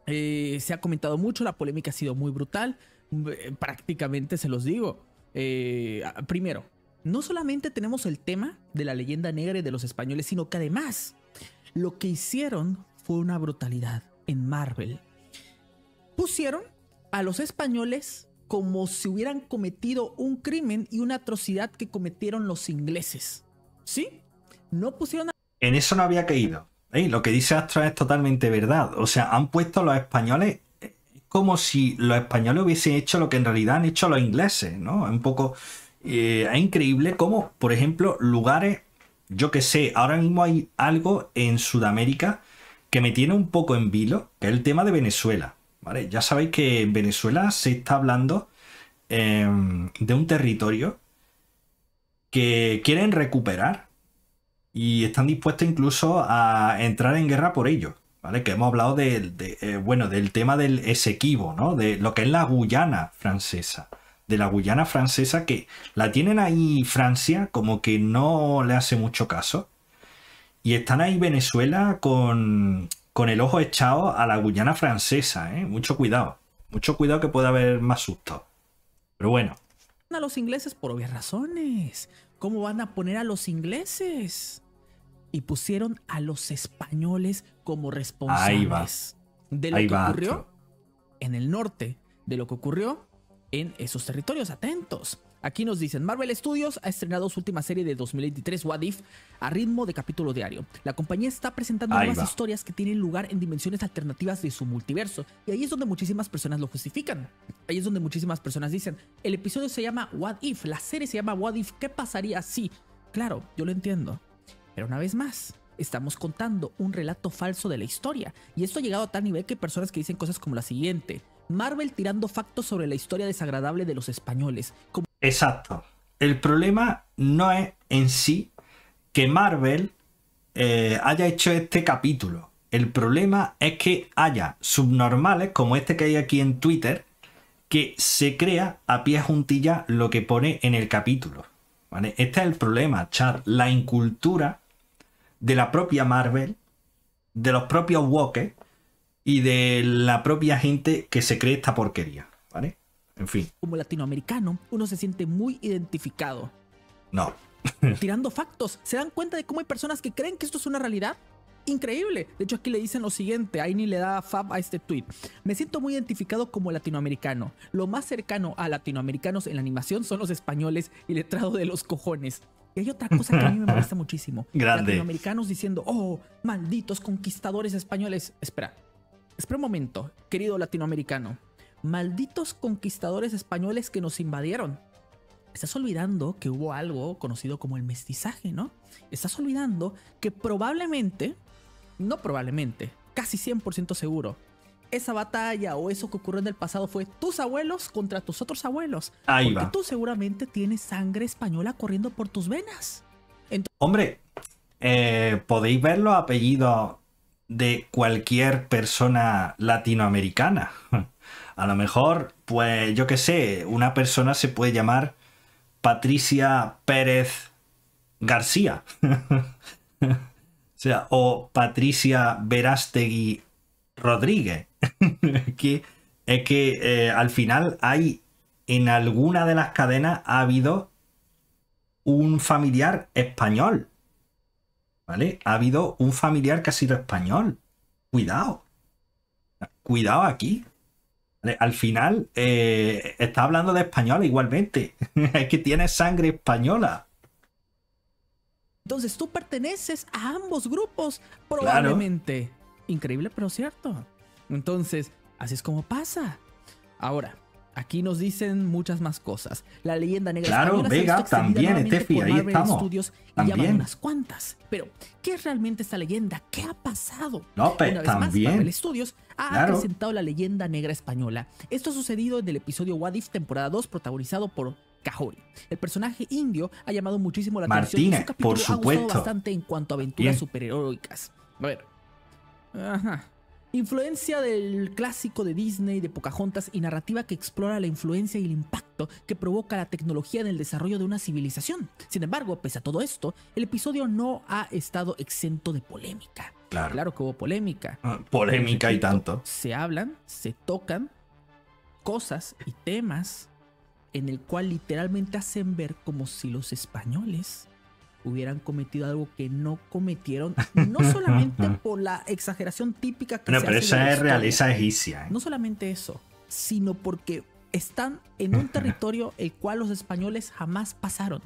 Se ha comentado mucho, la polémica ha sido muy brutal. Prácticamente se los digo. Primero, no solamente tenemos el tema de la leyenda negra y de los españoles, sino que además lo que hicieron fue una brutalidad en Marvel. Pusieron a los españoles como si hubieran cometido un crimen y una atrocidad que cometieron los ingleses. ¿Sí? No pusieron a... En eso no había caído. Lo que dice Astro es totalmente verdad. O sea, han puesto a los españoles como si los españoles hubiesen hecho lo que en realidad han hecho los ingleses, ¿no? Un poco... es increíble cómo, por ejemplo, lugares... Yo que sé, ahora mismo hay algo en Sudamérica que me tiene un poco en vilo, que es el tema de Venezuela. ¿Vale? Ya sabéis que en Venezuela se está hablando de un territorio que quieren recuperar y están dispuestos incluso a entrar en guerra por ello, ¿vale? Que hemos hablado del tema del Esequibo, ¿no? De lo que es la Guyana francesa. De la Guyana francesa, que la tienen ahí Francia como que no le hace mucho caso. Y están ahí Venezuela con el ojo echado a la Guyana francesa, ¿eh? Mucho cuidado que puede haber más susto. Pero bueno. A los ingleses por obvias razones. ¿Cómo van a poner a los ingleses? Y pusieron a los españoles como responsables de lo que ocurrió en el norte, de lo que ocurrió en esos territorios. Atentos. Aquí nos dicen, Marvel Studios ha estrenado su última serie de 2023, What If, a ritmo de capítulo diario. La compañía está presentando nuevas historias que tienen lugar en dimensiones alternativas de su multiverso. Y ahí es donde muchísimas personas lo justifican. Ahí es donde muchísimas personas dicen, el episodio se llama What If, la serie se llama What If, ¿qué pasaría si? Claro, yo lo entiendo. Pero una vez más, estamos contando un relato falso de la historia. Y esto ha llegado a tal nivel que hay personas que dicen cosas como la siguiente. Marvel tirando factos sobre la historia desagradable de los españoles. Exacto. El problema no es en sí que Marvel haya hecho este capítulo. El problema es que haya subnormales como este que hay aquí en Twitter que se crea a pie juntilla lo que pone en el capítulo, ¿vale? Este es el problema, chat. La incultura de la propia Marvel, de los propios woke, y de la propia gente que se cree esta porquería, ¿vale? En fin. Como latinoamericano, uno se siente muy identificado. No. Tirando factos, ¿se dan cuenta de cómo hay personas que creen que esto es una realidad? Increíble. De hecho, aquí le dicen lo siguiente, Aini le da fab a este tweet. Me siento muy identificado como latinoamericano. Lo más cercano a latinoamericanos en la animación son los españoles y letrado de los cojones. Y hay otra cosa que a mí me molesta muchísimo. Grande. Latinoamericanos diciendo, oh, malditos conquistadores españoles. Espera un momento, querido latinoamericano. Malditos conquistadores españoles que nos invadieron. Estás olvidando que hubo algo conocido como el mestizaje, ¿no? Estás olvidando que probablemente, no probablemente, casi 100% seguro, esa batalla o eso que ocurrió en el pasado fue tus abuelos contra tus otros abuelos. Ahí porque va. tú seguramente tienes sangre española corriendo por tus venas. Hombre, podéis ver los apellidos de cualquier persona latinoamericana. A lo mejor, pues yo qué sé, una persona se puede llamar Patricia Pérez García. O sea, o Patricia Verástegui Rodríguez. Es que al final hay, en alguna de las cadenas ha habido un familiar español. ¿Vale? Ha habido un familiar que ha sido español. Cuidado. Cuidado aquí. ¿Vale? Al final está hablando de español igualmente. Es que tiene sangre española. Entonces tú perteneces a ambos grupos, probablemente. Claro. Increíble, pero cierto. Entonces, así es como pasa. Ahora, aquí nos dicen muchas más cosas. La leyenda negra española Vega, también, Steffi, ahí estamos. Studios y ya van unas cuantas. Pero, ¿qué es realmente esta leyenda? ¿Qué ha pasado? No, pero una vez también. más, Marvel Studios ha presentado la leyenda negra española. Esto ha sucedido en el episodio What If temporada 2, protagonizado por Kahori. El personaje indio ha llamado muchísimo la atención y su capítulo ha gustado bastante en cuanto a aventuras superheroicas. A ver. Ajá. Influencia del clásico de Disney, de Pocahontas y narrativa que explora la influencia y el impacto que provoca la tecnología en el desarrollo de una civilización. Sin embargo, pese a todo esto, el episodio no ha estado exento de polémica. Claro que hubo polémica. Polémica y tanto. Se hablan, se tocan cosas y temas en el cual literalmente hacen ver como si los españoles hubieran cometido algo que no cometieron, no solamente por la exageración típica que se hace. Pero esa es realeza egipcia. No solamente eso, sino porque están en un territorio el cual los españoles jamás pasaron.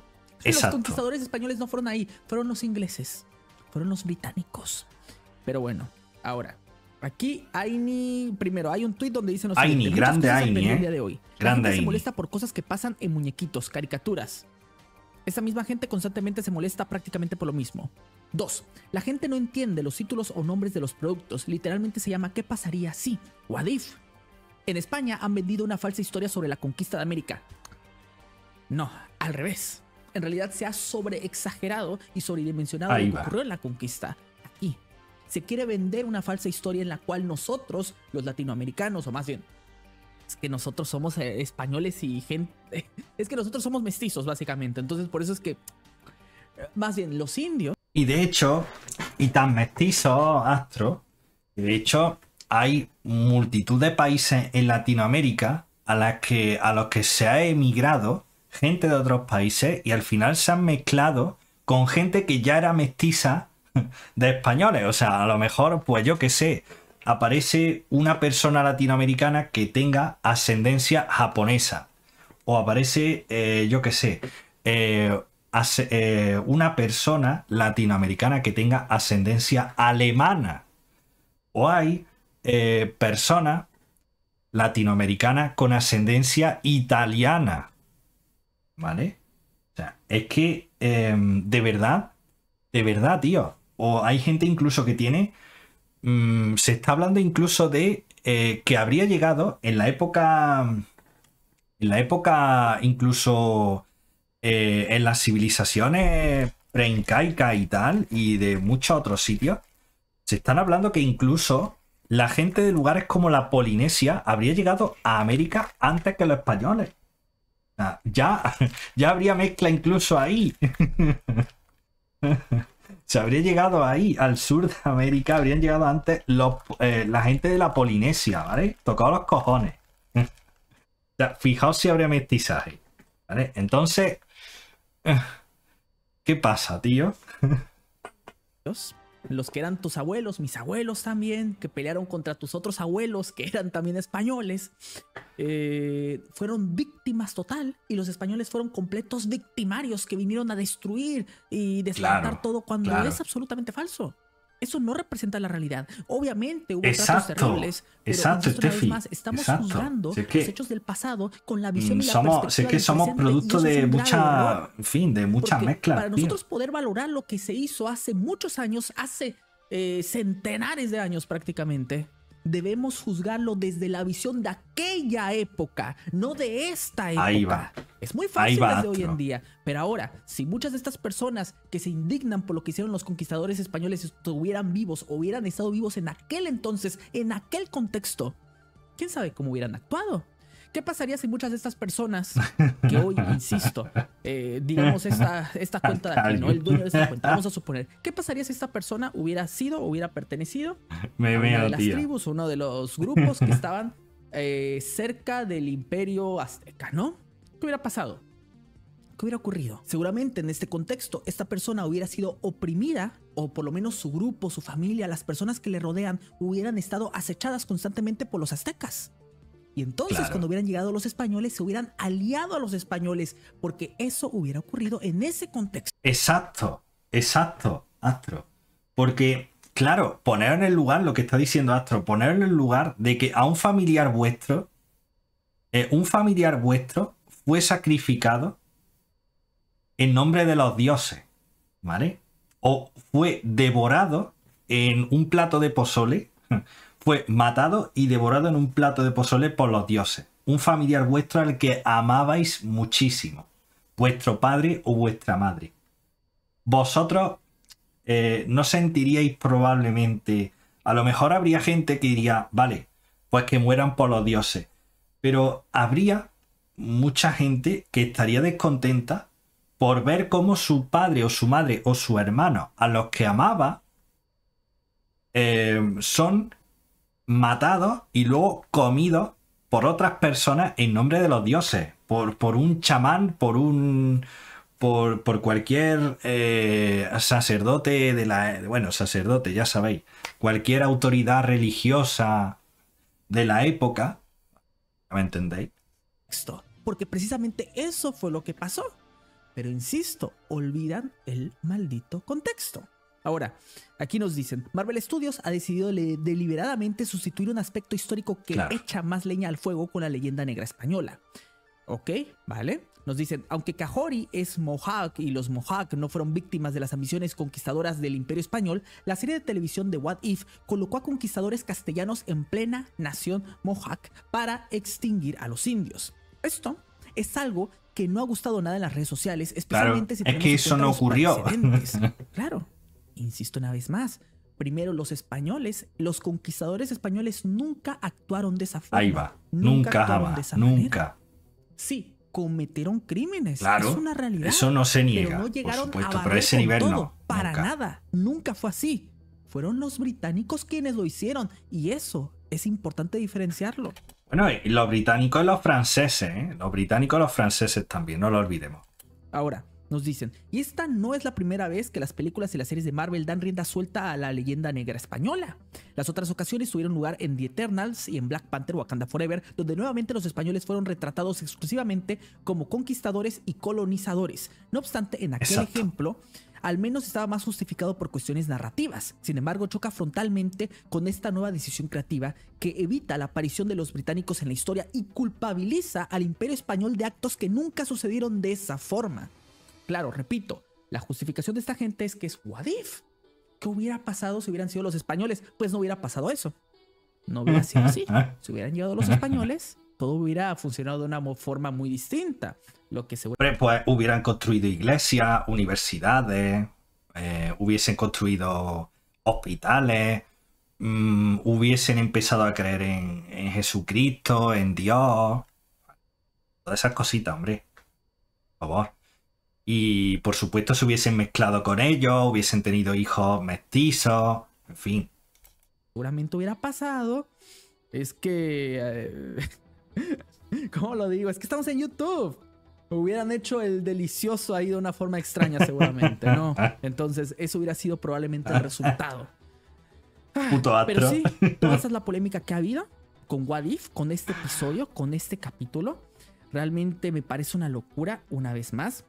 Los conquistadores españoles no fueron ahí, fueron los ingleses, fueron los británicos. Pero bueno, ahora, aquí Aini, primero hay un tuit donde dicen los Aini, grande Aini, el día de hoy. Grande Aini. Se molesta por cosas que pasan en muñequitos, caricaturas. Esta misma gente constantemente se molesta prácticamente por lo mismo. 2. La gente no entiende los títulos o nombres de los productos. Literalmente se llama ¿qué pasaría si? What if? En España han vendido una falsa historia sobre la conquista de América. No, al revés. En realidad se ha sobreexagerado y sobredimensionado lo que ocurrió en la conquista. Aquí se quiere vender una falsa historia en la cual nosotros, los latinoamericanos, o más bien, es que nosotros somos españoles y gente... Es que nosotros somos mestizos, básicamente. Entonces, por eso es que... Más bien, los indios... Y de hecho, y tan mestizos, Astro, de hecho, hay multitud de países en Latinoamérica a los que se ha emigrado gente de otros países y al final se han mezclado con gente que ya era mestiza de españoles. O sea, a lo mejor, pues yo qué sé, aparece una persona latinoamericana que tenga ascendencia japonesa. O aparece, yo qué sé, una persona latinoamericana que tenga ascendencia alemana. O hay personas latinoamericanas con ascendencia italiana. ¿Vale? O sea, es que de verdad, tío. O hay gente incluso que tiene... se está hablando incluso de que habría llegado en la época incluso en las civilizaciones preincaicas y tal, y de muchos otros sitios, se están hablando que incluso la gente de lugares como la Polinesia habría llegado a América antes que los españoles. O sea, ya habría mezcla incluso ahí. Se habría llegado ahí, al sur de América, habrían llegado antes la gente de la Polinesia, ¿vale? Tocado los cojones. O sea, fijaos si habría mestizaje, ¿vale? Entonces, ¿qué pasa, tío? Los que eran tus abuelos, mis abuelos también, que pelearon contra tus otros abuelos, que eran también españoles, fueron víctimas total, y los españoles fueron completos victimarios que vinieron a destruir y desbaratar todo cuando es absolutamente falso. Eso no representa la realidad. Obviamente hubo tratos terribles, pero una vez más, estamos juzgando los hechos del pasado con la visión y la perspectiva sé que somos producto de mucha, en fin, de muchas mezclas. Para nosotros poder valorar lo que se hizo hace muchos años, hace centenares de años prácticamente, debemos juzgarlo desde la visión de aquella época, no de esta época. Ahí va. Es muy fácil desde hoy en día, pero ahora, si muchas de estas personas que se indignan por lo que hicieron los conquistadores españoles estuvieran vivos o hubieran estado vivos en aquel entonces, en aquel contexto, ¿quién sabe cómo hubieran actuado? ¿Qué pasaría si muchas de estas personas que hoy, insisto, digamos esta cuenta de aquí, ¿no? El dueño de esta cuenta, vamos a suponer, ¿qué pasaría si esta persona hubiera sido o hubiera pertenecido a una de las tribus, uno de los grupos que estaban cerca del imperio azteca, ¿no? ¿Qué hubiera pasado? ¿Qué hubiera ocurrido? Seguramente en este contexto, esta persona hubiera sido oprimida, o por lo menos su grupo, su familia, las personas que le rodean, hubieran estado acechadas constantemente por los aztecas. Y entonces cuando hubieran llegado los españoles, se hubieran aliado a los españoles, porque eso hubiera ocurrido en ese contexto. Exacto, Astro. Porque, claro, poner en el lugar, lo que está diciendo Astro, poner en el lugar de que a un familiar vuestro fue sacrificado en nombre de los dioses, ¿vale? O fue devorado en un plato de pozole. Fue matado y devorado en un plato de pozole por los dioses. Un familiar vuestro al que amabais muchísimo. Vuestro padre o vuestra madre. Vosotros no sentiríais probablemente... A lo mejor habría gente que diría, vale, pues que mueran por los dioses. Pero habría mucha gente que estaría descontenta por ver cómo su padre o su madre o su hermano, a los que amaba, son matados y luego comidos por otras personas en nombre de los dioses, por un chamán, por cualquier sacerdote sacerdote, ya sabéis, cualquier autoridad religiosa de la época, ¿me entendéis? Porque precisamente eso fue lo que pasó. Pero insisto, olvidan el maldito contexto. Ahora, aquí nos dicen, Marvel Studios ha decidido deliberadamente sustituir un aspecto histórico que echa más leña al fuego con la leyenda negra española. Ok, vale. Nos dicen, aunque Cajori es Mohawk y los Mohawk no fueron víctimas de las ambiciones conquistadoras del Imperio Español, la serie de televisión de What If colocó a conquistadores castellanos en plena nación Mohawk para extinguir a los indios. Esto es algo que no ha gustado nada en las redes sociales, especialmente si tenemos es que eso no ocurrió. Claro. Insisto una vez más, primero los españoles, los conquistadores españoles nunca actuaron de esa forma. Ahí va, nunca jamás, nunca. Sí, cometieron crímenes, claro, es una realidad. Eso no se niega, pero no llegaron por supuesto, a pero ese nivel todo, no. Para nunca. nada, nunca fue así. Fueron los británicos quienes lo hicieron, y eso es importante diferenciarlo. Bueno, y los británicos y los franceses, ¿eh? Los británicos y los franceses también, no lo olvidemos. Ahora, nos dicen, y esta no es la primera vez que las películas y las series de Marvel dan rienda suelta a la leyenda negra española. Las otras ocasiones tuvieron lugar en The Eternals y en Black Panther Wakanda Forever, donde nuevamente los españoles fueron retratados exclusivamente como conquistadores y colonizadores. No obstante, en aquel ejemplo, al menos estaba más justificado por cuestiones narrativas. Sin embargo, choca frontalmente con esta nueva decisión creativa que evita la aparición de los británicos en la historia y culpabiliza al Imperio Español de actos que nunca sucedieron de esa forma. Claro, repito, la justificación de esta gente es que es what if. ¿Qué hubiera pasado si hubieran sido los españoles? Pues no hubiera pasado eso. No hubiera sido así. Si hubieran llegado los españoles, todo hubiera funcionado de una forma muy distinta. Lo que se... Pues hubieran construido iglesias, universidades, hubiesen construido hospitales, hubiesen empezado a creer en Jesucristo, en Dios. Todas esas cositas, hombre. Por favor. y por supuesto se hubiesen mezclado con ellos, hubiesen tenido hijos mestizos, en fin. Seguramente hubiera pasado es que... ¿Cómo lo digo? Es que estamos en YouTube. Hubieran hecho el delicioso ahí de una forma extraña seguramente, ¿no? Entonces eso hubiera sido probablemente el resultado. Puto astro. Pero sí, toda esa es la polémica que ha habido con What If, con este episodio, con este capítulo. Realmente me parece una locura una vez más.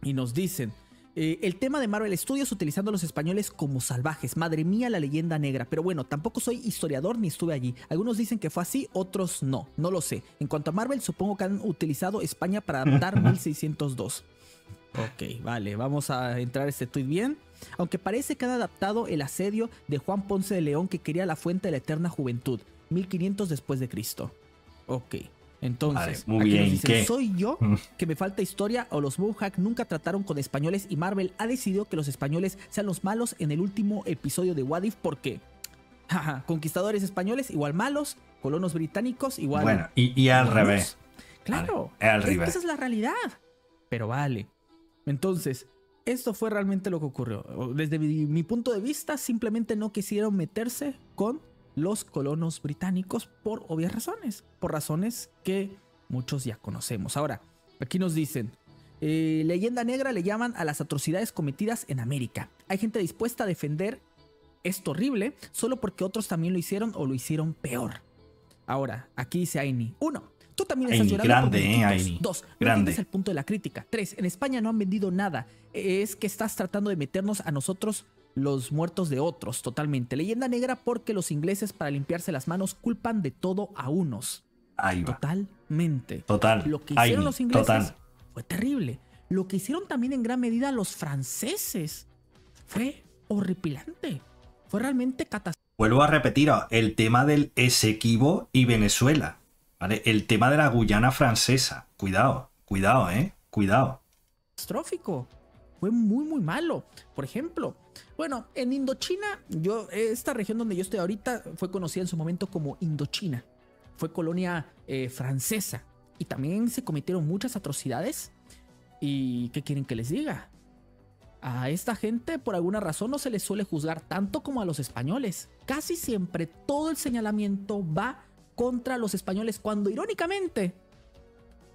Y nos dicen... el tema de Marvel Studios utilizando a los españoles como salvajes. Madre mía, la leyenda negra. Pero bueno, tampoco soy historiador ni estuve allí. Algunos dicen que fue así, otros no. No lo sé. En cuanto a Marvel, supongo que han utilizado España para adaptar 1602. Ok, vale. Vamos a entrar a este tweet bien. Aunque parece que han adaptado el asedio de Juan Ponce de León que quería la fuente de la eterna juventud. 1500 después de Cristo. Ok. Entonces, vale, muy bien. Nos dicen, ¿qué? ¿soy yo que me falta historia o los Mohawk nunca trataron con españoles y Marvel ha decidido que los españoles sean los malos en el último episodio de What If? ¿Por qué? Conquistadores españoles igual malos, colonos británicos igual... Bueno, y al malos. revés. Claro, vale, al revés. Esa es la realidad. Pero vale. Entonces, esto fue realmente lo que ocurrió. Desde mi punto de vista, simplemente no quisieron meterse con los colonos británicos por obvias razones, por razones que muchos ya conocemos. Ahora, aquí nos dicen, leyenda negra le llaman a las atrocidades cometidas en América. Hay gente dispuesta a defender esto horrible solo porque otros también lo hicieron o lo hicieron peor. Ahora, aquí dice Aini, 1. Tú también estás llorando grande, por muñequitos. Aini. 2. No Grande. entiendes el punto de la crítica. 3. En España no han vendido nada. Es que estás tratando de meternos a nosotros los muertos de otros, totalmente. Leyenda negra porque los ingleses para limpiarse las manos culpan de todo a unos. Ahí va. Totalmente. Total. Lo que hicieron Aini, los ingleses total. fue terrible. Lo que hicieron también en gran medida los franceses fue horripilante. Fue realmente catastrófico. Vuelvo a repetiros, el tema del Esequibo y Venezuela, ¿vale? El tema de la Guyana francesa. Cuidado, cuidado, cuidado. Fue muy muy malo. Por ejemplo, bueno, en Indochina, esta región donde yo estoy ahorita fue conocida en su momento como Indochina. Fue colonia francesa. Y también se cometieron muchas atrocidades. ¿Y qué quieren que les diga? A esta gente por alguna razón no se les suele juzgar tanto como a los españoles. Casi siempre todo el señalamiento va contra los españoles cuando irónicamente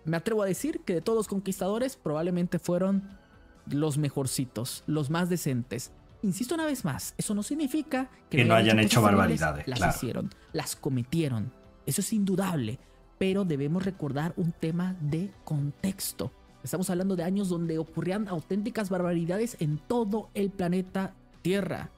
me atrevo a decir que de todos los conquistadores probablemente fueron los mejorcitos, los más decentes. Insisto una vez más, eso no significa que no hayan hecho cosas barbaridades. las claro. hicieron, las cometieron. Eso es indudable, pero debemos recordar un tema de contexto. Estamos hablando de años donde ocurrían auténticas barbaridades en todo el planeta Tierra.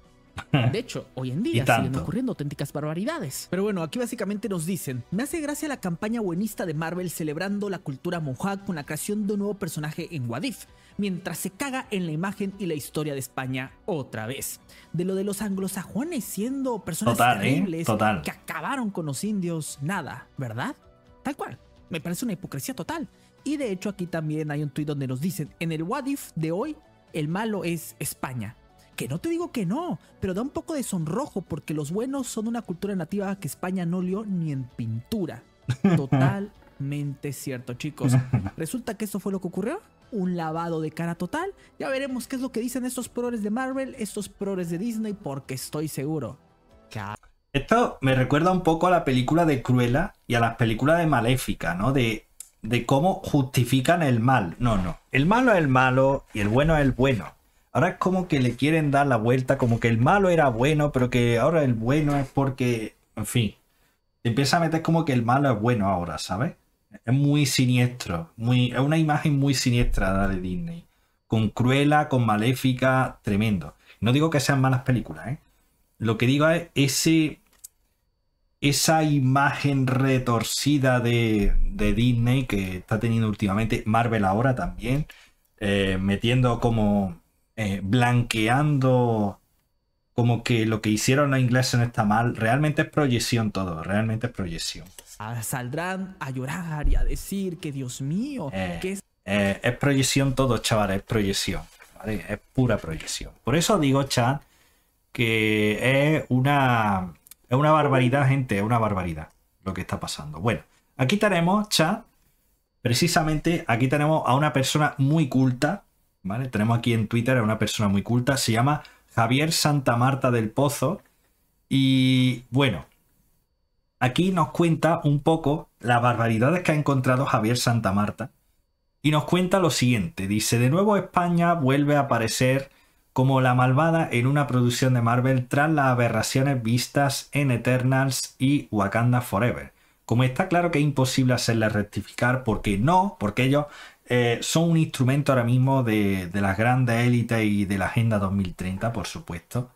De hecho, hoy en día siguen ocurriendo auténticas barbaridades. Pero bueno, aquí básicamente nos dicen: me hace gracia la campaña buenista de Marvel celebrando la cultura Mohawk con la creación de un nuevo personaje en What If, mientras se caga en la imagen y la historia de España otra vez. De lo de los anglosajones siendo personas terribles que acabaron con los indios, nada, ¿verdad? Tal cual. Me parece una hipocresía total. Y de hecho aquí también hay un tuit donde nos dicen: en el What If de hoy, el malo es España. Que no te digo que no, pero da un poco de sonrojo porque los buenos son una cultura nativa que España no olió ni en pintura. Totalmente cierto, chicos. Resulta que esto fue lo que ocurrió. Un lavado de cara total. Ya veremos qué es lo que dicen estos progres de Marvel, estos progres de Disney, porque estoy seguro que... Esto me recuerda un poco a la película de Cruella y a las películas de Maléfica, ¿no? De cómo justifican el mal. No. El malo es el malo y el bueno es el bueno. Ahora es como que le quieren dar la vuelta, como que el malo era bueno, pero que ahora el bueno es porque... En fin. Empieza a meter como que el malo es bueno ahora, ¿sabes? Es muy siniestro. Es una imagen muy siniestra la de Disney. Con Cruella, con Maléfica, tremendo. No digo que sean malas películas, ¿eh? Lo que digo es esa imagen retorcida de Disney que está teniendo últimamente Marvel ahora también, metiendo como... blanqueando como que lo que hicieron los ingleses no está mal. Realmente es proyección todo, realmente es proyección. Saldrán a llorar y a decir que Dios mío, que es proyección todo, chavales, es proyección, ¿vale? Es pura proyección. Por eso digo, chat, que es una barbaridad, gente, es una barbaridad lo que está pasando. Bueno, aquí tenemos, chat, precisamente aquí tenemos a una persona muy culta, ¿vale? Tenemos aquí en Twitter a una persona muy culta, se llama Javier Santamarta del Pozo. Y bueno, aquí nos cuenta un poco las barbaridades que ha encontrado Javier Santamarta. Y nos cuenta lo siguiente. Dice, de nuevo España vuelve a aparecer como la malvada en una producción de Marvel tras las aberraciones vistas en Eternals y Wakanda Forever. Como está claro que es imposible hacerles rectificar, porque ellos son un instrumento ahora mismo de las grandes élites y de la Agenda 2030, por supuesto.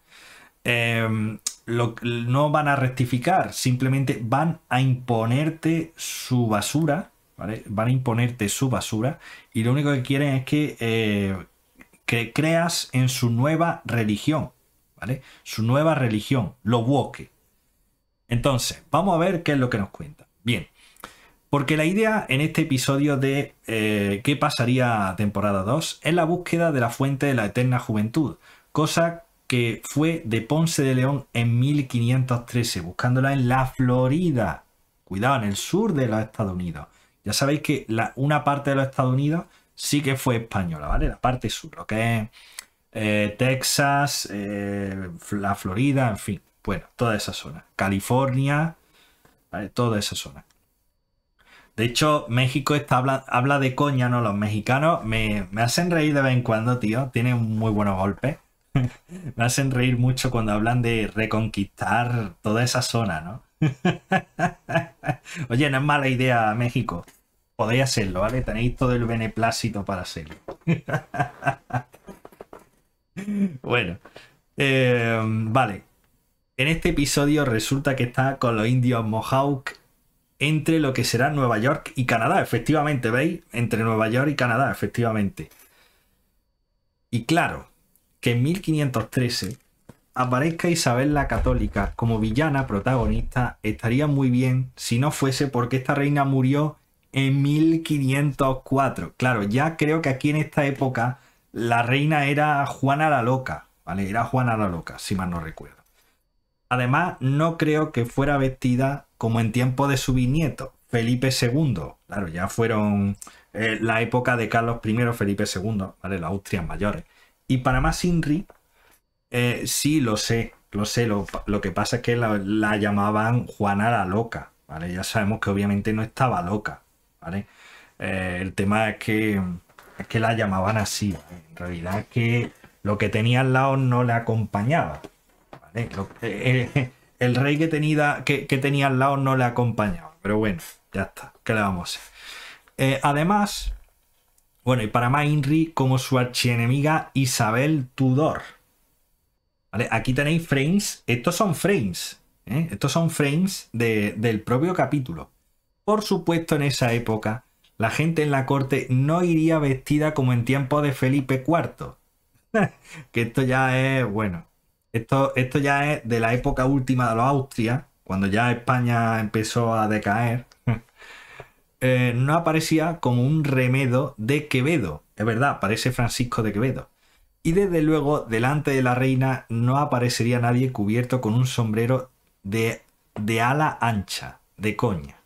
No van a rectificar, simplemente van a imponerte su basura, ¿vale? Van a imponerte su basura y lo único que quieren es que creas en su nueva religión, ¿vale? Su nueva religión, lo woke. Entonces, vamos a ver qué es lo que nos cuenta. Bien, porque la idea en este episodio de qué pasaría temporada 2 es la búsqueda de la fuente de la eterna juventud, cosa que fue de Ponce de León en 1513, buscándola en la Florida. Cuidado, en el sur de los Estados Unidos. Ya sabéis que una parte de los Estados Unidos sí que fue española, ¿vale? La parte sur, lo que es Texas, la Florida, en fin. Bueno, toda esa zona. California, ¿vale? Toda esa zona. De hecho, México habla de coña, ¿no? Los mexicanos me hacen reír de vez en cuando, tío. Tienen muy buenos golpes. Me hacen reír mucho cuando hablan de reconquistar toda esa zona, ¿no? Oye, no es mala idea México. Podéis hacerlo, ¿vale? Tenéis todo el beneplácito para hacerlo. Bueno, vale. En este episodio resulta que está con los indios Mohawk entre lo que será Nueva York y Canadá, efectivamente, ¿veis? Entre Nueva York y Canadá, efectivamente. Y claro, que en 1513 aparezca Isabel la Católica como villana protagonista estaría muy bien si no fuese porque esta reina murió en 1504. Claro, ya creo que aquí en esta época la reina era Juana la Loca, ¿vale? Era Juana la Loca, si mal no recuerdo. Además, no creo que fuera vestida como en tiempo de su bisnieto, Felipe II. Claro, ya fueron la época de Carlos I, Felipe II, ¿vale? Las Austrias mayores. Y para más Inri, sí, lo sé. Lo que pasa es que la llamaban Juana la Loca, ¿vale? Ya sabemos que obviamente no estaba loca, ¿vale? El tema es que la llamaban así, ¿vale? En realidad es que lo que tenía al lado no le acompañaba, ¿vale? El rey que tenía al lado no le acompañaba, pero bueno, ya está, ¿qué le vamos a hacer? Además... Bueno, y para más Inri como su archienemiga Isabel Tudor. ¿Vale? Aquí tenéis frames. Estos son frames. Estos son frames del propio capítulo. Por supuesto, en esa época, la gente en la corte no iría vestida como en tiempos de Felipe IV. Que esto ya es, bueno, esto ya es de la época última de los Austrias, cuando ya España empezó a decaer. No aparecía como un remedo de Quevedo. Es verdad, aparece Francisco de Quevedo. Y desde luego, delante de la reina no aparecería nadie cubierto con un sombrero de ala ancha, de coña.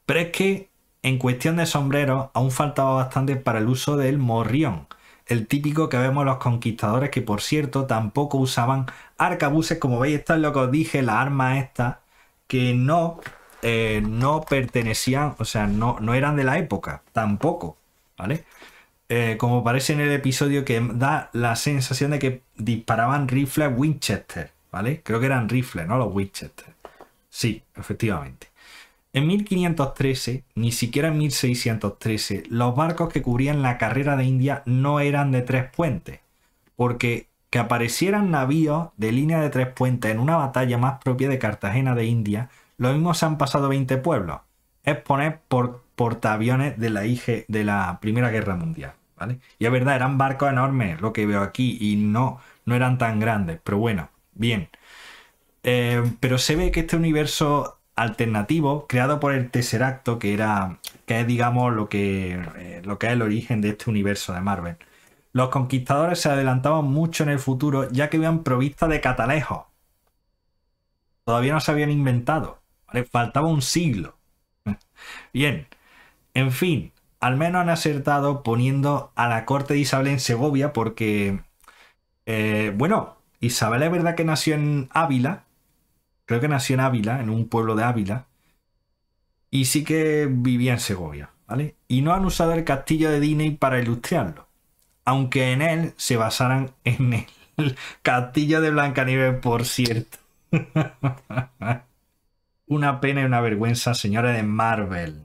Pero es que, en cuestión de sombreros, aún faltaba bastante para el uso del morrión, el típico que vemos los conquistadores, que por cierto tampoco usaban arcabuces. Como veis, esto es lo que os dije, las armas estas, que no pertenecían, o sea, no eran de la época, tampoco, ¿vale? Como parece en el episodio, que da la sensación de que disparaban rifles Winchester, ¿vale? Creo que eran rifles, ¿no? Los Winchester. Sí, efectivamente. En 1513, ni siquiera en 1613, los barcos que cubrían la carrera de India no eran de 3 puentes, porque que aparecieran navíos de línea de 3 puentes en una batalla más propia de Cartagena de India, lo mismo se han pasado 20 pueblos. Es poner por portaaviones de la Primera Guerra Mundial, ¿vale? Y es verdad, eran barcos enormes lo que veo aquí y no eran tan grandes, pero bueno, bien. Pero se ve que este universo alternativo, creado por el Tesseracto, que es, digamos, lo que es el origen de este universo de Marvel. Los conquistadores se adelantaban mucho en el futuro, ya que iban provistas de catalejos. Todavía no se habían inventado, ¿vale? Faltaba un siglo. Bien, en fin, al menos han acertado poniendo a la corte de Isabel en Segovia porque, bueno, Isabel es verdad que nació en Ávila, creo que nació en Ávila, en un pueblo de Ávila, y sí que vivía en Segovia, ¿vale? Y no han usado el castillo de Disney para ilustrarlo, aunque en él se basaran en el castillo de Blancanieves, por cierto. Una pena y una vergüenza, señores de Marvel.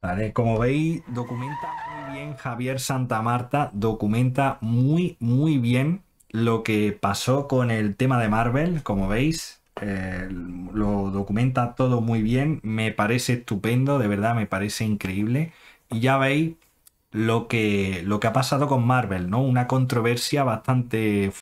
Vale, como veis, documenta muy bien Javier Santamarta, documenta muy bien lo que pasó con el tema de Marvel, como veis, lo documenta todo muy bien, me parece estupendo, de verdad me parece increíble. Y ya veis lo que ha pasado con Marvel, ¿no? Una controversia bastante